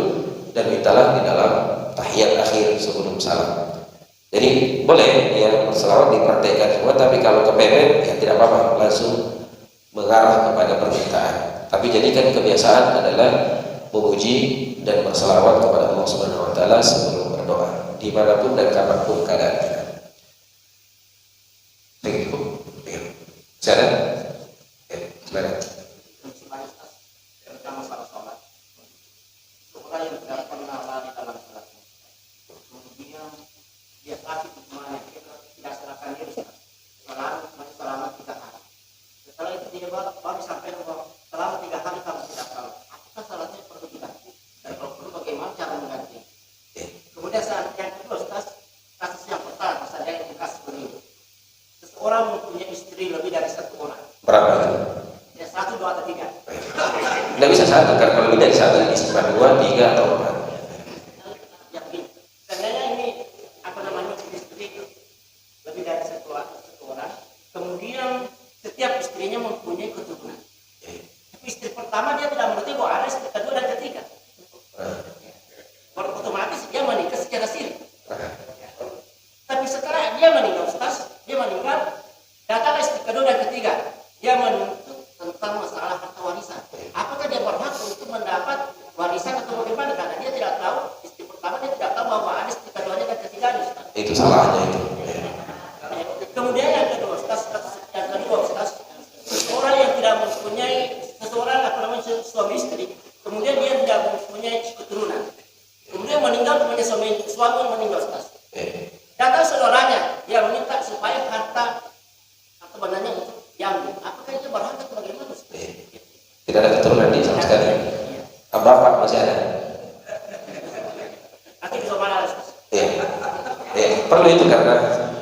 dan mintalah di dalam tahiyat akhir sebelum salam. Jadi boleh ya berselawat dipraktekkan semua, tapi kalau kepepet ya tidak apa-apa, langsung mengarah kepada permintaan. Tapi jadikan kebiasaan adalah memuji dan berselawat kepada Allah Subhanahu wa taala sebelum berdoa, dimanapun dan kapanpun keadaan kita. Begitu. Cara? Silakan. Orang yang tidak pernah lari dalam sholatnya, kemudian dia sakit di mana, dia tidak serahkan diri, masih selama 3 hari. Setelah itu dia baru sampai selama 3 hari kamu tidak salat. Apakah salatnya perlu diganti? Dan kalau perlu bagaimana cara mengganti? Kemudian saat yang kedua, kasus yang pertama, saya yang kasus begini. Seseorang mempunyai istri lebih dari 1 orang. Berapa itu? Ya, 1, 2 atau 3. Tidak bisa 1, karena kalau lebih dari 1 bisa 2, 3 atau 4. Yakin. Sebenarnya ini istri lebih dari satu orang. Kemudian setiap istrinya mempunyai keturunan. Tapi istri pertama dia tidak mengerti bahwa ada istri kedua dan ketiga. Otomatis dia menikah secara siri. Tapi setelah dia meninggal, datanglah istri kedua dan ketiga. Dia menuntut tentang masalah harta warisan. Apakah dia berhak untuk mendapat warisan atau bagaimana? Karena dia tidak tahu, istri pertama dia tidak tahu bahwa ada istri keduanya dan ketiganya. Itu salahnya itu. Kemudian yang kedua, seseorang yang tidak mempunyai suami istri, kemudian dia tidak mempunyai keturunan, kemudian meninggal, kemudian suami meninggal. Datang saudaranya, dia meminta supaya harta benarnya untuk diambil. Apakah itu berhak atau bagaimana? Tidak ada keturunan dia sama sekali. Bapak masih ada. Akhirnya saudara. Perlu itu karena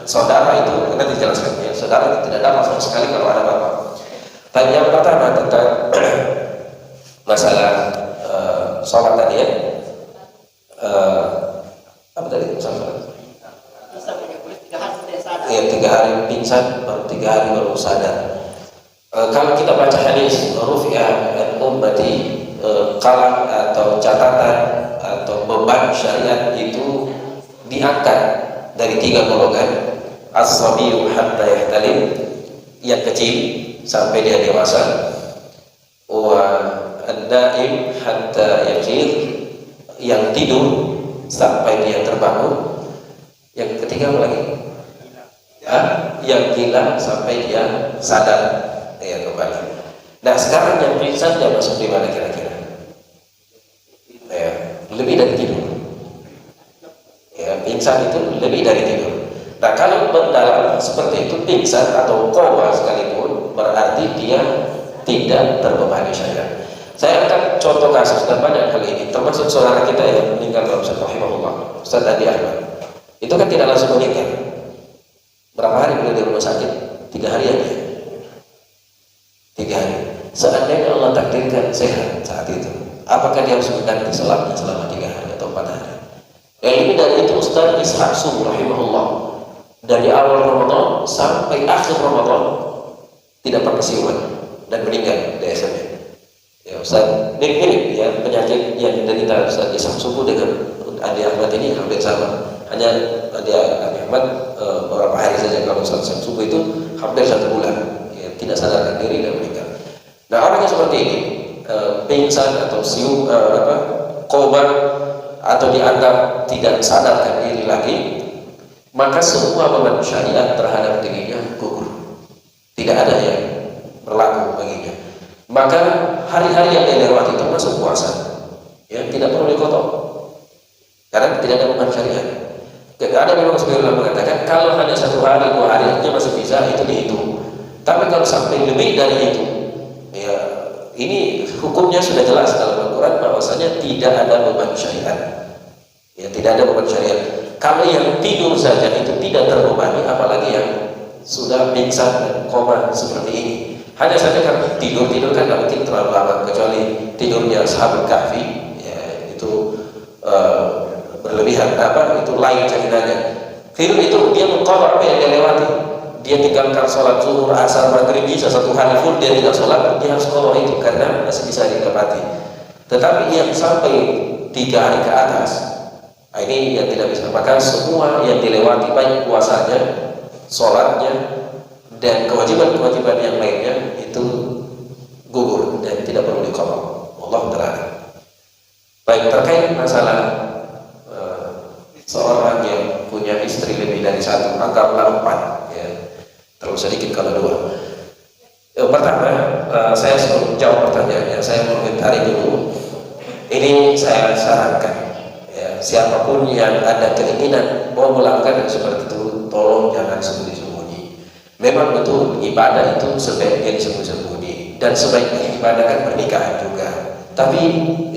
saudara itu nanti dijelaskan ya. Saudara itu tidak ada sama sekali kalau ada bapak. Tanya yang pertama tentang masalah sholat tadi ya. Apa tadi masalah? Ya, 3 hari pingsan, baru 3 hari baru sadar. Kalau kita baca hadis rufi'a ummati, kalam atau catatan atau beban syariat itu diangkat dari 3 golongan. As-sabiyu hatta yahtalim, yang kecil sampai dia dewasa. Wa an-naim hatta yaqir, yang tidur sampai dia terbangun. Yang ketiga apa lagi? Yang gila sampai dia sadar, dia kembali. Nah sekarang yang pingsan dia masuk di mana kira-kira? Lebih dari tidur. Ya, pingsan itu lebih dari tidur. Nah kalau mendalam seperti itu, pingsan atau koma sekalipun, berarti dia tidak terbebani syariat. Saya akan contoh kasus dan banyak kali ini, termasuk saudara kita yang meninggal dalam Ustaz rahimahullah, Ustaz Adi Ahmad. Itu kan tidak langsung meninggal. Berapa hari beliau di rumah sakit? 3 hari aja. 3 hari. Seandainya Allah takdirkan sehat saat itu, apakah dia harus mengganti sholatnya selama 3 hari atau 4 hari? Yang lebih dari itu, Ustaz Ishaq Subuh rahimahullah, dari awal Ramadan sampai akhir Ramadan tidak pernah siuman dan meninggal DSM-nya. Ya Ustaz, mirip ya penyakit yang diderita Ustaz Ishaq Subuh dengan Adi Ahmad ini hampir sama. Hanya Adi Memang beberapa hari saja kalau selesai subuh itu hampir 1 bulan, ya, tidak sadarkan diri dan meninggal. Nah, orang yang seperti ini pingsan atau koma atau dianggap tidak sadarkan diri lagi, maka semua beban syariat terhadap dirinya gugur, tidak ada yang berlaku baginya. Maka hari-hari yang dia lewati termasuk puasa, ya, tidak perlu dikotok karena tidak ada beban syariat. Ada memang sebenarnya mengatakan kalau hanya 1 hari 2 hari itu masih bisa, itu dihitung. Tapi kalau sampai lebih dari itu, ya, ini hukumnya sudah jelas dalam Al-Quran bahwasanya tidak ada beban syariat. Ya, tidak ada beban syariat. Kalau yang tidur saja itu tidak terbebani, apalagi yang sudah pingsan dan koma seperti ini. Hanya saja karena tidur kan tidak mungkin terlalu lama, kecuali tidurnya sahabat Kahfi, ya, itu berlebihan, itu lain ceritanya. Tidur itu dia mengqadha apa yang dia lewati. Dia tinggalkan sholat zuhur, asar, maghrib, bisa 1 hari full dia tidak sholat, dia harus qadha itu karena masih bisa didapati. Tetapi yang sampai 3 hari ke atas, ini yang tidak bisa. Maka semua yang dilewati, baik puasanya, sholatnya, dan kewajiban-kewajiban yang lainnya itu gugur dan tidak perlu diqadha. Wallahu ta'ala. Baik, terkait masalah seorang yang punya istri lebih dari 1, anggaplah 4, ya, terlalu sedikit kalau 2. Pertama, saya sebelum jawab pertanyaannya, saya mengomentari dulu. Ini saya sarankan, ya, siapapun yang ada keinginan mau melakukan seperti itu, tolong jangan sembunyi-sembunyi. Memang betul ibadah itu sebaiknya disembunyi-sembunyi, dan sebaiknya ibadah kan pernikahan juga. Tapi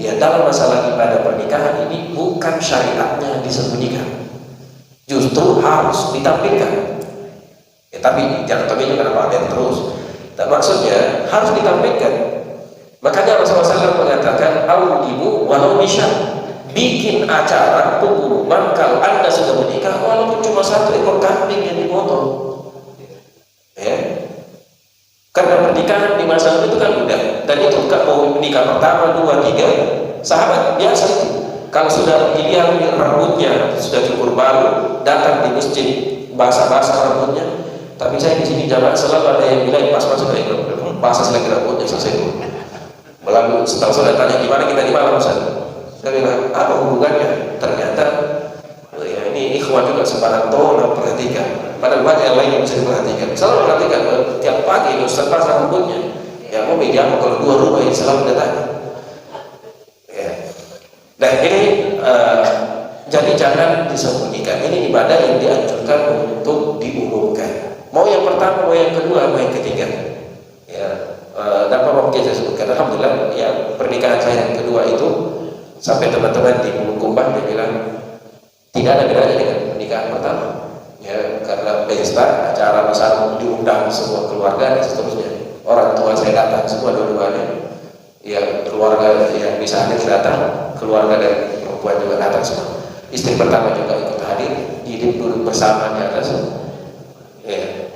ya, dalam masalah ibadah pernikahan ini bukan syariatnya disembunyikan, justru harus ditampilkan. Ya, tapi jangan juga pamer terus. Dan maksudnya harus ditampilkan. Makanya Rasulullah SAW mengatakan, "Aulibu walau bisa." Bikin acara pengumuman kalau Anda sudah menikah, walaupun cuma 1 ekor kambing yang dipotong. Ya. Karena pernikahan di masa itu kan mudah, dan itu kan mau menikah pertama, 2, 3, sahabat biasa itu. Kalau sudah dilihat rambutnya sudah cukur baru, datang di masjid basah-basah rambutnya. Tapi saya di sini jamaah selalu ada yang bilang pas masuk lagi basah lagi rambutnya selesai itu. Melalui setelah saya tanya gimana kita di malam Ustaz, saya bilang apa hubungannya? Ternyata ya, ini ikhwan juga sebarang tolong perhatikan. Padahal banyak yang lain yang bisa diperhatikan. Selalu perhatikan, tiap pagi Ustaz pasang rambutnya. Ya mau media kalau 2 rumah yang selalu datang. Ya. Dan ini jadi jangan disembunyikan. Ini ibadah yang dianjurkan untuk diumumkan. Mau yang pertama, mau yang kedua, mau yang ketiga. Ya. Dan mungkin saya sebutkan, alhamdulillah, ya, pernikahan saya yang kedua itu sampai teman-teman di Bulukumba dia bilang tidak ada bedanya dengan pernikahan pertama. Ya, karena pesta, acara besar, diundang semua keluarga dan seterusnya. Orang tua saya datang semua dua-duanya. Ya, keluarga yang bisa hadir datang, keluarga dari perempuan juga datang semua. Istri pertama juga ikut hadir, duduk bersama di atas. Ya.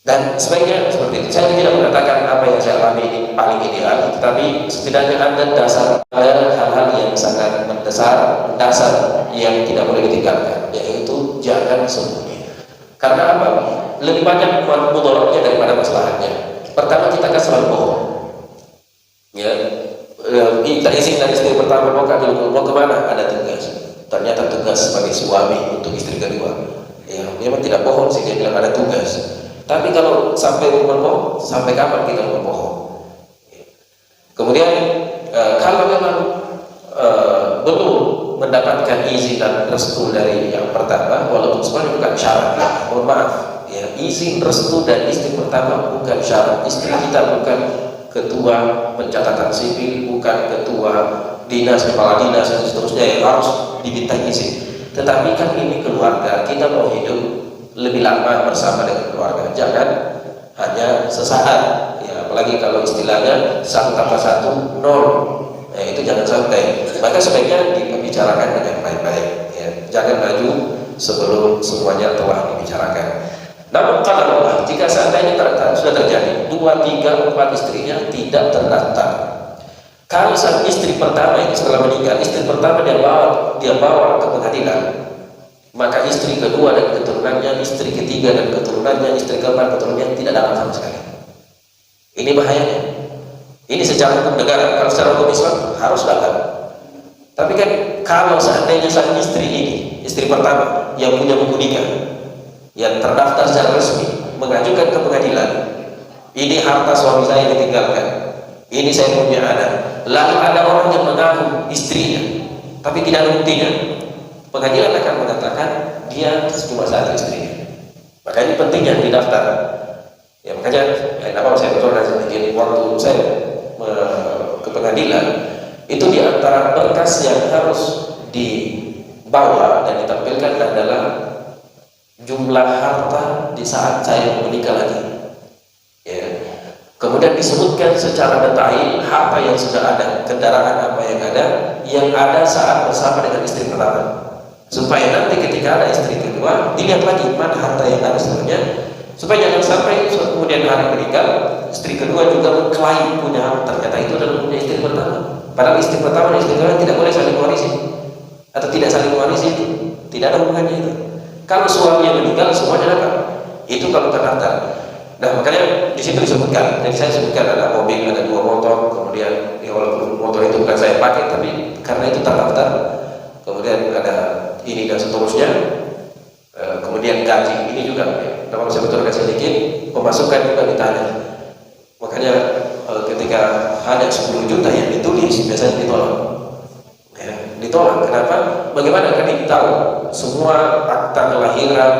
Dan sebaiknya seperti itu. Saya tidak mengatakan apa yang saya alami ini paling ideal, tetapi setidaknya ada dasar, ada hal-hal yang sangat mendasar, dasar yang tidak boleh ditinggalkan, yaitu jangan sembunyi. Karena apa? Lebih banyak mudaratnya daripada masalahnya. Pertama, kita akan selalu bohong. Ya, kita izin dari istri pertama mau kemana? Ada tugas. Ternyata tugas sebagai suami untuk istri kedua. Ya, memang tidak bohong sih, dia bilang ada tugas. Tapi kalau sampai berbohong, sampai kapan kita berbohong? Kemudian kalau memang belum mendapatkan izin dan restu dari yang pertama, walaupun sebenarnya bukan syarat, mohon maaf, ya, izin restu dan istri pertama bukan syarat. Istri kita bukan ketua pencatatan sipil, bukan ketua dinas, kepala dinas dan seterusnya yang harus diminta izin. Tetapi kan ini keluarga, kita mau hidup lebih lama bersama dengan keluarga, jangan hanya sesaat, ya, apalagi kalau istilahnya 1+1 0, ya, itu jangan sampai. Maka sebaiknya dibicarakan dengan baik-baik, ya, jangan maju sebelum semuanya telah dibicarakan. Namun kalau jika seandainya sudah terjadi 2, 3, 4 istrinya tidak terdaftar, kalau sang istri pertama itu setelah meninggal, istri pertama dia bawa ke pengadilan, maka istri kedua dan keturunannya, istri ketiga dan keturunannya, istri keempat keturunannya tidak dapat sama sekali. Ini bahayanya. Ini secara hukum negara. Kalau secara hukum Islam harus dapat. Tapi kan kalau seandainya sang istri ini, istri pertama yang punya buku nikah, yang terdaftar secara resmi, mengajukan ke pengadilan, ini harta suami saya ditinggalkan, ini saya punya anak, lalu ada orang yang mengaku istrinya, tapi tidak ada buktinya, pengadilan akan mengatakan dia cuma satu istrinya. Maka ini pentingnya didaftar. Ya makanya, kenapa saya betul sedikit waktu saya ke pengadilan, itu diantara berkas yang harus dibawa dan ditampilkan adalah jumlah harta di saat saya menikah lagi. Ya. Kemudian disebutkan secara detail harta yang sudah ada, kendaraan apa yang ada saat bersama dengan istri pertama. Supaya nanti ketika ada istri kedua, dilihat lagi mana harta yang ada sebenarnya. Supaya jangan sampai kemudian hari menikah, istri kedua juga mengklaim punya, ternyata itu adalah punya istri pertama. Padahal istri pertama dan istri kedua tidak boleh saling mewarisi atau tidak saling mewarisi, itu tidak ada hubungannya itu. Kalau suaminya meninggal semuanya dapat. Itu kalau terdaftar. Nah makanya di situ disebutkan. Jadi saya sebutkan ada mobil, ada 2 motor, kemudian ya walaupun motor itu bukan saya pakai, tapi karena itu terdaftar. Kemudian ada ini dan seterusnya. Kemudian gaji ini juga. Kalau saya betulkan sedikit, pemasukan juga ditanya. Makanya ketika ada 10 juta yang ditulis biasanya ditolak. Ya, ditolak. Kenapa? Bagaimana kan tahu semua akta kelahiran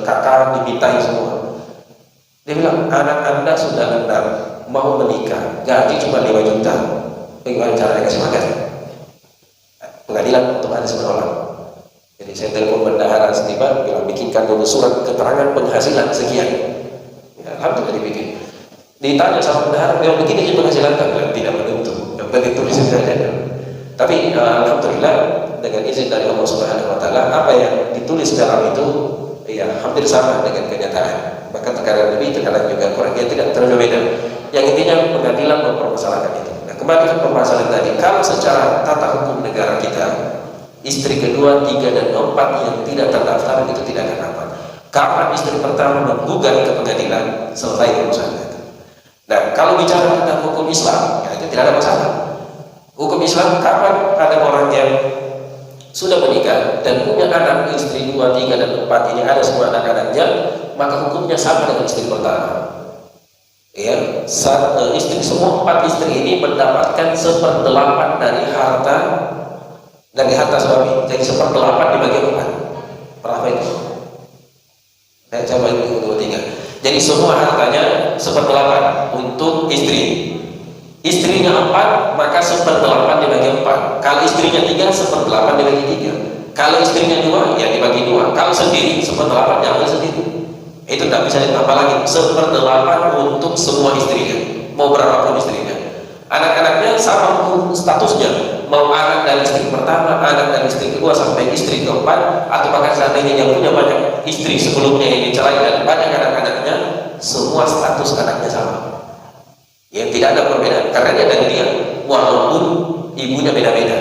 kakak dimintai semua. Dia bilang anak anda sudah 6 mau menikah, gaji cuma 5 juta. Bagaimana caranya kasih makan? Pengadilan otomatis menolak. Jadi saya telepon bendahara setiba, bilang bikinkan dulu surat keterangan penghasilan sekian. Ya, alhamdulillah dibikin. Ditanya sama bendahara, yang begini aja penghasilan kan? Tidak menentu, yang penting tulis saja. Tapi alhamdulillah dengan izin dari Allah Subhanahu Wa Taala, apa yang ditulis dalam itu ya hampir sama dengan kenyataan. Bahkan terkadang lebih, terkadang juga kurang, ya tidak terlalu beda. Yang intinya pengadilan mempermasalahkan itu. Nah, kembali ke permasalahan tadi, kalau secara tata hukum negara kita, istri kedua, 3 dan 4 yang tidak terdaftar itu tidak akan dapat. Kapan istri pertama menggugat ke pengadilan, selesai urusan itu. Nah, kalau bicara tentang hukum Islam, ya itu tidak ada masalah. Hukum Islam, kapan ada orang yang sudah menikah dan punya anak, istri 2, 3 dan 4 ini ada semua anak-anaknya, maka hukumnya sama dengan istri pertama. Ya, semua 4 istri ini mendapatkan 1/8 dari harta suami. Jadi 1/8 dibagi 4. Berapa itu? Saya coba itu 2, 3. Jadi semua hartanya 1/8 untuk istri. Istrinya 4, maka 1/8 dibagi 4. Kalau istrinya 3, 1/8 dibagi 3. Kalau istrinya 2, ya dibagi 2. Kalau sendiri, 1/8 diambil sendiri. Itu tidak bisa ditambah lagi. 1/8 untuk semua istrinya, mau berapapun istrinya. Anak-anaknya sama statusnya, mau anak dari istri pertama, anak dari istri kedua sampai istri keempat, atau bahkan seandainya yang punya banyak istri sebelumnya yang dicerai dan banyak anak-anaknya, semua status anaknya sama. Ya tidak ada perbedaan karena dia dari dia, walaupun ibunya beda-beda.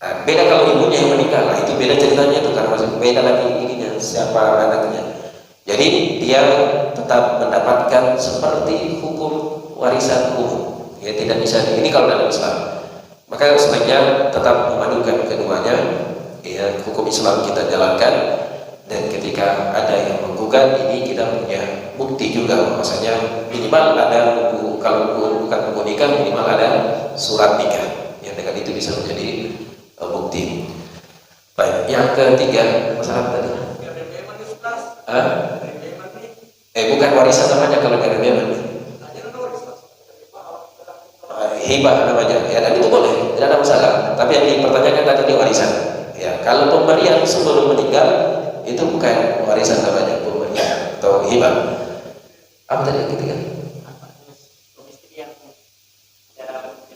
Nah, beda kalau ibunya yang menikah, lah itu beda ceritanya itu karena masih beda lagi ininya siapa anaknya. Jadi dia tetap mendapatkan seperti hukum warisan umum. Ya tidak bisa ini kalau dalam Islam. Maka sebaiknya tetap memadukan keduanya. Ya hukum Islam kita jalankan, dan ketika ada yang menggugat ini kita punya bukti juga bahwasanya minimal ada buku, kalau bukan buku nikah minimal ada surat nikah. Ya dengan itu bisa menjadi bukti. Baik, yang ketiga masalah tadi. Bukan warisan namanya kalau dari Yemen. Hibah namanya. Ya dan itu boleh, tidak ada masalah. Tapi yang dipertanyakan tadi warisan. Ya, kalau pemberian sebelum meninggal itu bukan warisan namanya, pemberian atau hibah. Apa tadi yang ketiga?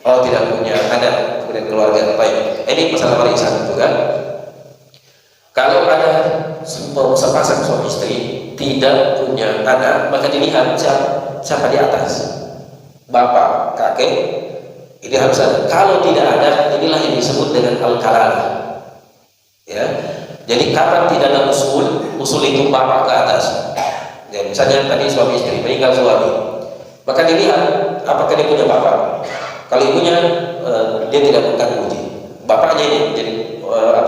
Oh, tidak punya anak kemudian keluarga. Baik. Ini masalah warisan juga. Kalau ada sepasang suami istri tidak punya anak, maka dilihat siapa di atas, bapak, kakek, ini harus ada. Kalau tidak ada, inilah yang disebut dengan al-kalalah. Ya, Jadi kapan tidak ada usul itu bapak ke atas. Ya, misalnya tadi suami istri meninggal suami, maka dilihat apakah dia punya bapak. Kalau ibunya dia tidak mengganggu, bapaknya ini jadi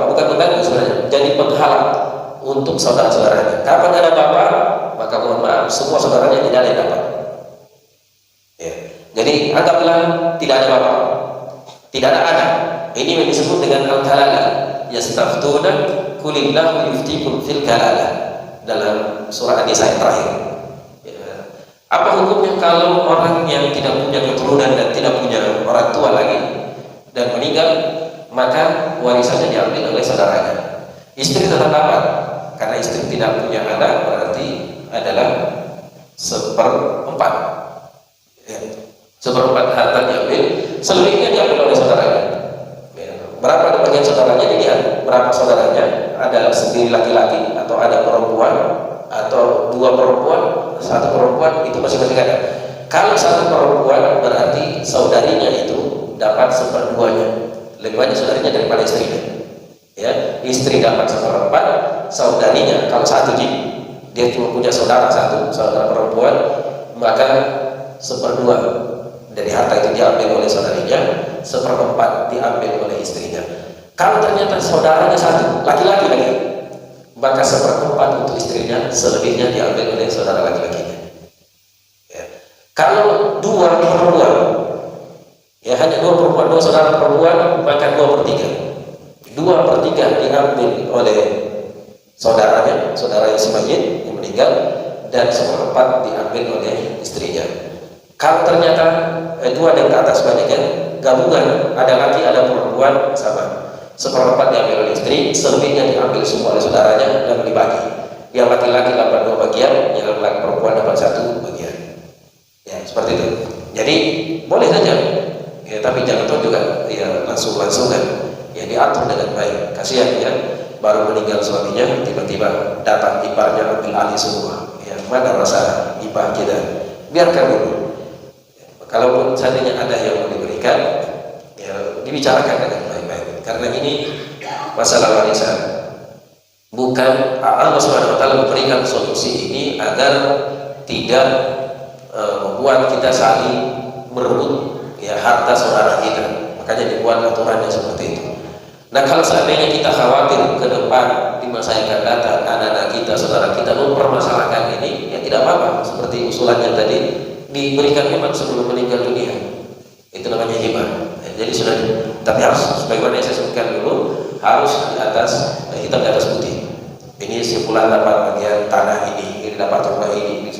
bukan mengganggu sebenarnya, jadi penghalang untuk saudara-saudaranya. Kapan ada bapak, maka mohon maaf semua saudaranya tidak ada yang dapat. Ya. Jadi anggaplah tidak ada bapak, tidak ada anak. Ini yang disebut dengan al-kalalah. Yastaftuna qulillahu yuftikum fil kalalah dalam surah An-Nisa yang terakhir. Ya. Apa hukumnya kalau orang yang tidak punya keturunan dan tidak punya orang tua lagi dan meninggal, maka warisannya diambil oleh saudaranya. Istri tetap dapat, karena istri tidak punya anak berarti adalah seperempat. Ya. Seperempat harta diambil, selebihnya diambil oleh saudaranya. Berapa bagian saudaranya dilihat, berapa saudaranya, ada sendiri laki-laki atau ada perempuan atau dua perempuan, satu perempuan, itu masing-masing ada. Kalau satu perempuan berarti saudarinya itu dapat seperduanya, lebih banyak saudarinya daripada istrinya. Ya, istri dapat seperempat, saudarinya kalau satu dia cuma punya saudara satu, saudara perempuan, maka seperdua dari harta itu diambil oleh saudarinya, seperempat diambil oleh istrinya. Kalau ternyata saudaranya satu, laki-laki lagi, maka seperempat untuk istrinya, selebihnya diambil oleh saudara laki-lakinya. Ya. Kalau dua perempuan, ya hanya dua perempuan, dua saudara perempuan, maka 2/3. 2/3 diambil oleh saudaranya, saudara yang si mayit yang meninggal, dan seperempat diambil oleh istrinya. Kalau ternyata dua dan ke atas banyaknya gabungan, ada laki ada perempuan sama, seperempat diambil oleh istri, selebihnya diambil semua oleh saudaranya dan dibagi. Yang laki-laki dapat 2 bagian, yang laki perempuan dapat 1 bagian. Ya seperti itu. Jadi boleh saja, ya, tapi jangan tahu juga ya langsung kan. Ya diatur dengan baik. Kasihan ya, baru meninggal suaminya, tiba-tiba datang iparnya ambil alih semua. Ya mana rasa ipar kita? Biarkan dulu. Kalaupun seandainya ada yang mau diberikan, ya dibicarakan dengan baik-baik. Karena ini masalah warisan. Bukan Allah Subhanahu wa taala memberikan solusi ini agar tidak membuat kita saling merebut ya harta saudara kita. Makanya dibuat aturannya seperti itu. Nah, kalau seandainya kita khawatir ke depan di masa yang akan datang anak-anak kita, saudara kita mempermasalahkan ini, ya tidak apa-apa. Seperti usulannya tadi, diberikan memang sebelum meninggal dunia, itu namanya hibah. Jadi sudah, tapi harus sebagaimana yang saya sebutkan dulu, harus di atas hitam di atas putih. Ini simpulan dapat bagian tanah ini dapat rumah ini,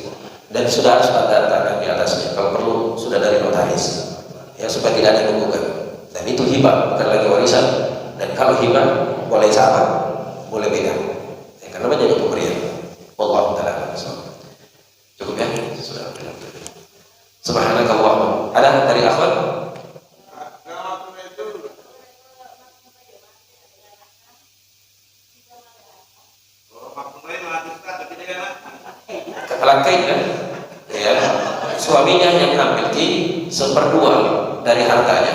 dan sudah harus ada tanah di atasnya. Kalau perlu sudah dari notaris, ya supaya tidak ada hubungan. Dan itu hibah, bukan lagi warisan. Dan kalau hibah boleh sama, boleh beda, ya, karena menjadi pemberian. Wallahu ta'ala cukup ya, sudah. Subhanakallahumma. Ada dari akhwat? Laki kan? Ya, suaminya yang memiliki 1/2 dari hartanya.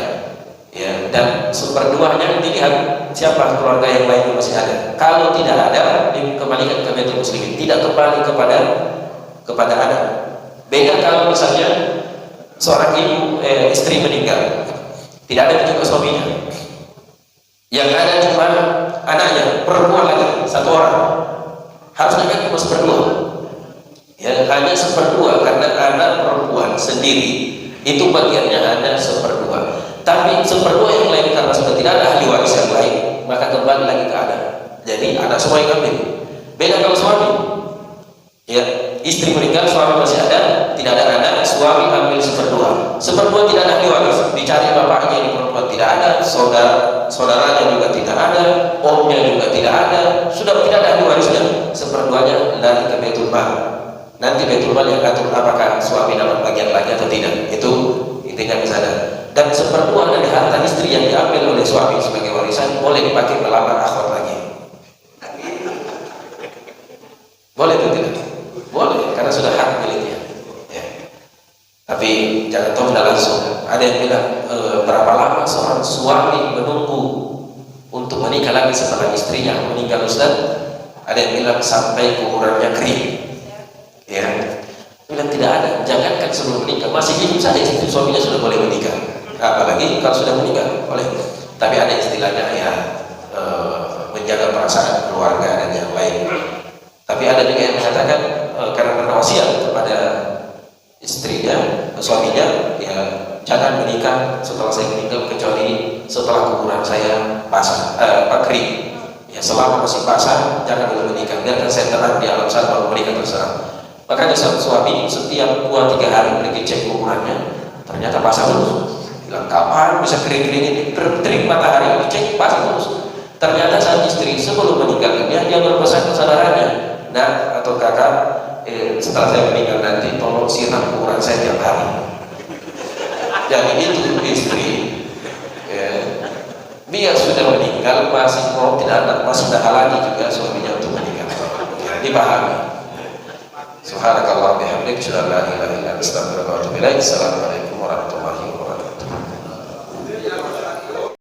Ya, dan 1/2-nya dilihat siapa keluarga yang lain masih ada. Kalau tidak ada, dikembalikan ke Baitul Muslimin, tidak kembali kepada anak. Beda kalau misalnya seorang ibu istri meninggal, tidak ada juga suaminya, yang ada cuma anaknya perempuan lagi 1 orang, harusnya kan cuma 1/2. Ya hanya 1/2 karena anak perempuan sendiri itu bagiannya ada 1/2. Tapi 1/2 yang lain karena sudah tidak ada ahli waris yang lain, maka kembali lagi ke anak. Jadi anak semua yang ambil. Beda kalau suami, ya istri meninggal, suami masih ada, tidak ada anak, suami ambil 1/2. 1/2 tidak ada ahli waris, dicari bapaknya ini perempuan tidak ada, saudaranya juga tidak ada, omnya juga tidak ada, sudah tidak ada ahli warisnya. 1/2-nya lari ke Baitul Mal. Nanti Baitul Mal yang atur apakah suami dapat bagian lagi atau tidak. Itu intinya di sana. Dan 1/2 dari harta istri yang diambil oleh suami sebagai warisan boleh dipakai melamar akhwat lagi. Boleh atau tidak? Boleh, karena sudah hak miliknya. Ya. Tapi jangan tahu tidak langsung. Ada yang bilang berapa lama seorang suami menunggu untuk menikah menikah lagi setelah istrinya meninggal Ustaz? Ada yang bilang sampai kuburannya kering. Ya, bilang tidak ada. Jangankan sebelum menikah, masih hidup saja istri suaminya sudah boleh menikah. Apalagi kalau sudah meninggal, boleh. Tapi ada istilahnya ya, menjaga perasaan keluarga dan yang lain. Tapi ada juga yang mengatakan karena pernah wasiat kepada istrinya, suaminya, ya jangan menikah setelah saya meninggal kecuali setelah kuburan saya basah, kering. Ya selama masih basah jangan dulu menikah, biarkan saya tenang di alam sana baru menikah terserah. Makanya suami setiap 2-3 hari pergi cek kuburannya, ternyata basah terus. Bilang kapan bisa kering-kering ini? Terik matahari dicek basah terus. Ternyata saat istri sebelum meninggal dia berpesan ke saudaranya, nah atau kakak, setelah saya meninggal nanti tolong siram kuburan saya tiap hari. Jadi itu istri, ya, dia sudah meninggal masih mau tidak ada, masih dah halangi juga suaminya untuk meninggal. Ya, dipahami. Subhanakallah bihamdik, syada la ilaha illa anta, astaghfiruka wa atubu ilaik. Assalamualaikum warahmatullahi wabarakatuh.